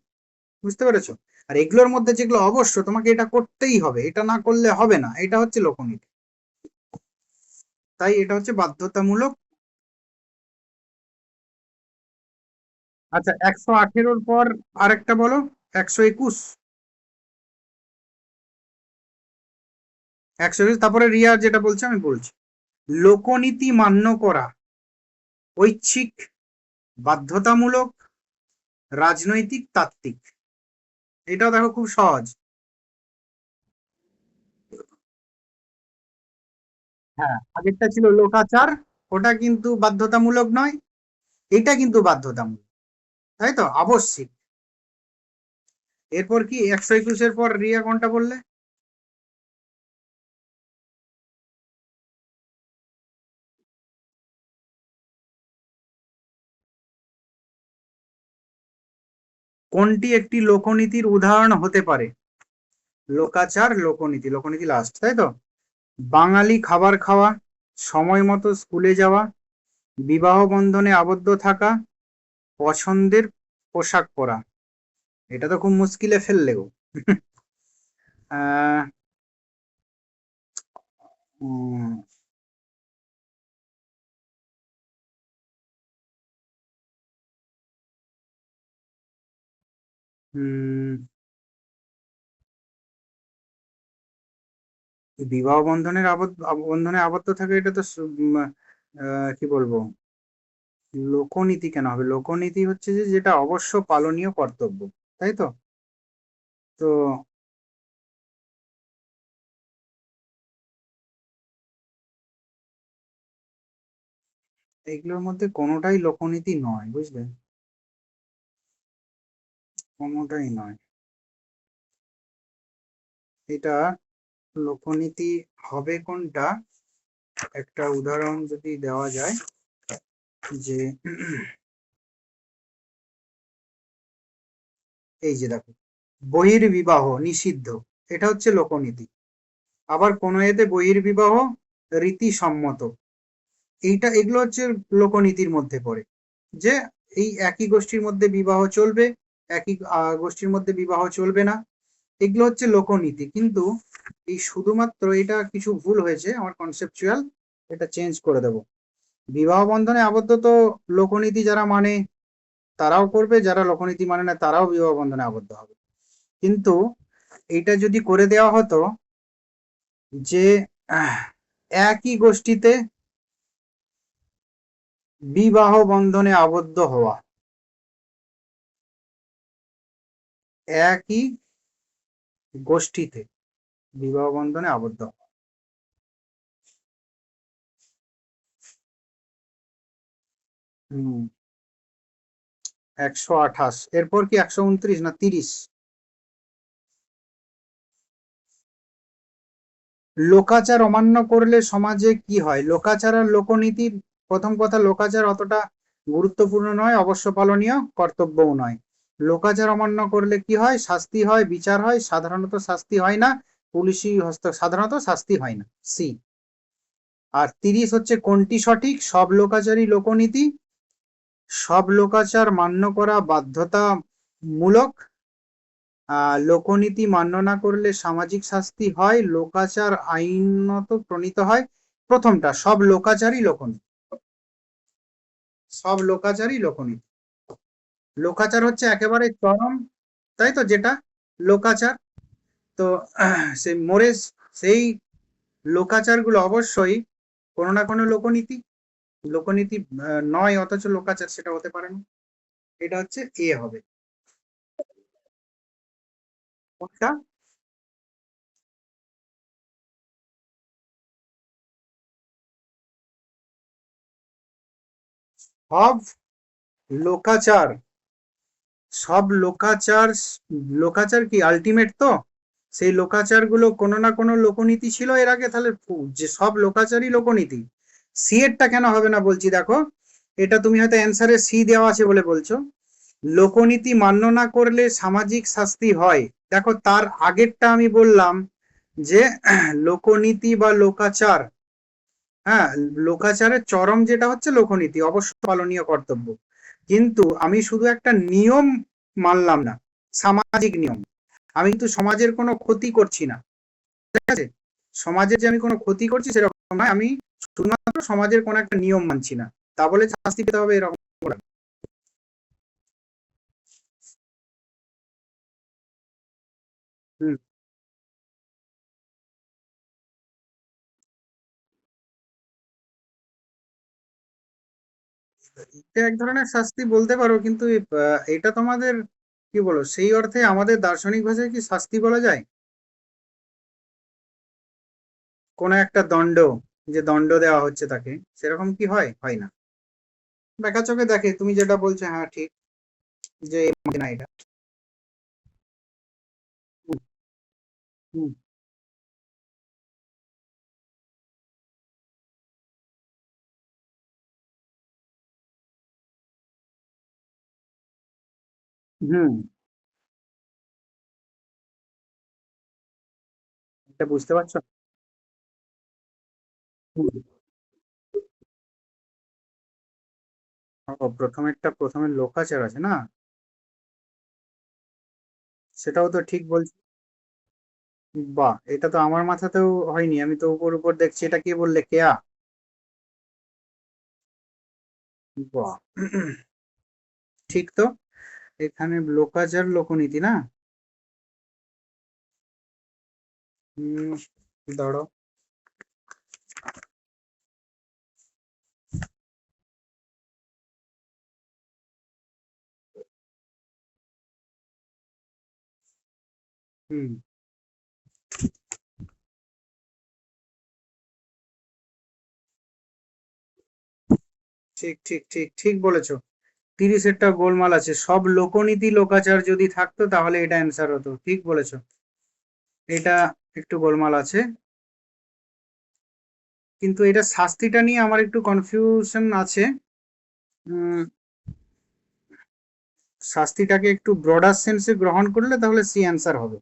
বুঝতে পেরেছো? আর এগুলোর মধ্যে যেগুলো অবশ্য তোমাকে এটা করতেই হবে, এটা না করলে হবে না, এটা হচ্ছে লোকনীতি। তাই এটা হচ্ছে বাধ্যতামূলক। আচ্ছা, 118-র পর আরেকটা বলো, 121। 121 তারপরে রিয়া যেটা বলছে আমি বলছি। লোকনীতি মান্য করা ঐচ্ছিক, বাধ্যতামূলক, রাজনৈতিক, তাত্ত্বিক। এটাও দেখো খুব সহজ। হ্যাঁ, আগেরটা ছিল লোকাচার, ওটা কিন্তু বাধ্যতামূলক নয়, এটা কিন্তু বাধ্যতামূলক, তাই তো, আবশ্যিক। এরপর কি 121-এর পর রিয়া কোনটা বললে? কোনটি একটি লোকনীতির উদাহরণ হতে পারে? লোকাচার, লোকনীতি, লোকনীতি লাস্ট, তাই তো? বাঙালি খাবার খাওয়া, সময় মতো স্কুলে যাওয়া, বিবাহ বন্ধনে আবদ্ধ থাকা, পছন্দের পোশাক পরা। এটা তো খুব মুশকিলে ফেললে গো। আহ, উম, উম, বিবাহ বন্ধনে আবদ্ধ থাকে, এটা তো কি বলবো, লোকনীতি কেন হবে? লোকনীতি হচ্ছে যে যেটা অবশ্য পালনীয় কর্তব্য, তাই তো? তো এগুলোর মধ্যে কোনোটাই লোকনীতি নয়, বুঝলে, কোনোটাই নয়। এটা লোকনীতি হবে কোনটা, একটা উদাহরণ যদি দেওয়া যায়, যে এই যে দেখো, বহির্বিবাহ নিষিদ্ধ, এটা হচ্ছে লোকনীতি। আবার কোন এতে বহির্বিবাহ রীতিসম্মত, এগুলো হচ্ছে লোকনীতির মধ্যে পড়ে, যে এই একই গোষ্ঠীর মধ্যে বিবাহ চলবে, একই গোষ্ঠীর মধ্যে বিবাহ চলবে না, এগুলো হচ্ছে লোকনীতি। কিন্তু এই শুধুমাত্র এটা কিছু ভুল হয়েছে আমার কনসেপচুয়াল, এটা চেঞ্জ করে দেব। বিবাহ বন্ধনে আবদ্ধ তো লোকনীতি যারা মানে তারাও করবে, যারা লোকনীতি মানে না তারাও বিবাহ বন্ধনে আবদ্ধ হবে। কিন্তু এইটা যদি করে দেওয়া হতো যে একই গোষ্ঠীতে বিবাহ বন্ধনে আবদ্ধ হওয়া, একই গোষ্ঠীতে বিবাহ বন্ধনে আবদ্ধ হওয়া। 128, এরপর কি 129 না 30? লোকাচার অমান্য করলে সমাজে কি হয়? লোকাচার আর লোকনীতি, প্রথম কথা, লোকাচার অতটা গুরুত্বপূর্ণ নয়, অবশ্য পালনীয় কর্তব্যও নয়। লোকাচার অমান্য করলে কি হয়? শাস্তি হয়, বিচার হয়, সাধারণত শাস্তি হয় না, পুলিশি সাধারণত শাস্তি হয় না, সি। আর 30 হচ্ছে কোনটি সঠিক? সব লোকাচারই লোকনীতি, সব লোকাচার মান্য করা বাধ্যতামূলক, লোকনীতি মান্য না করলে সামাজিক শাস্তি হয়, লোকাচার আইনত প্রণীত হয়। প্রথমটা, সব লোকাচারই লোকনীতি, সব লোকাচারই লোকনীতি। লোকাচার হচ্ছে একেবারে চরম, তাই তো, যেটা লোকাচার। তো সেই মোরে সেই লোকাচারগুলো অবশ্যই কোনো না কোনো লোকনীতি লোকনীতি নয় অথচ লোকাচার সেটা হতে পারে না। এটা হচ্ছে এ হবে কোনটা? সব লোকাচার সব লোকাচার লোকাচার কি আলটিমেট? তো সেই লোকাচার গুলো কোনো না কোনো লোকনীতি ছিল এর আগে, তাহলে যে সব লোকাচারই লোকনীতি, সি এরটা কেন হবে না বলছি দেখো। এটা তুমি হয়তো অ্যান্সারে সি দেওয়া আছে বলে বলছো। লোকনীতি মান্য না করলে সামাজিক শাস্তি হয়। দেখো তার আগেরটা আমি বললাম যে লোকনীতি বা লোকাচার, হ্যাঁ, লোকাচারের চরম যেটা হচ্ছে লোকনীতি, অবশ্য পালনীয় কর্তব্য। কিন্তু আমি শুধু একটা নিয়ম মানলাম না, সামাজিক নিয়ম। আমি কিন্তু সমাজের কোনো ক্ষতি করছি না, ঠিক আছে? সমাজের যে আমি কোনো ক্ষতি করছি সেরকম নয়, আমি শুধুমাত্র সমাজের কোনো একটা নিয়ম মানছি না, তা বলে শাস্তি পেতে হবে এরকম না। হুম, এটা এক ধরনের শাস্তি বলতে পারো, কিন্তু এটা তোমাদের কি বলো, সেই অর্থে আমাদের দার্শনিক ভাষায় কি শাস্তি বলা যায়? কোনো একটা দণ্ড, যে দণ্ড দেওয়া হচ্ছে তাকে, সেরকম কি হয়? হয় না। দেখা চোখে দেখে, তুমি যেটা বলছো হ্যাঁ ঠিক, যে না এটা। হুম, হুম, হুম, এটা বুঝতে পারছো? হুম। ও, প্রথমে লোকাচার আছে না? সেটাও তো ঠিক বলছি। বাহ, এটা তো আমার মাথাতেও হয়নি, আমি তো উপর উপর দেখছি। এটা কি বললে, কেয়া? বাহ, ঠিক তো। এখানে লোকাচার লোকনীতি না। হুম, দাঁড়াও। হুম, ঠিক ঠিক ঠিক ঠিক বলেছো। 30-এরটা গোলমাল আছে, সব লোকনীতি লোকাচার যদি থাকতো তাহলে এটা অ্যান্সার হতো, ঠিক বলেছো। এটা একটু গোলমাল আছে, কিন্তু এটা শাস্তিটা নিয়ে আমার একটু কনফিউশন আছে। উম, শাস্তিটাকে একটু ব্রডার সেন্সে গ্রহণ করলে তাহলে সি অ্যান্সার হবে।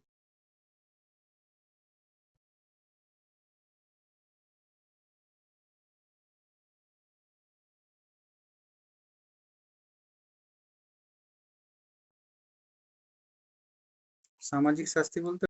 সামাজিক শাস্তি বলতে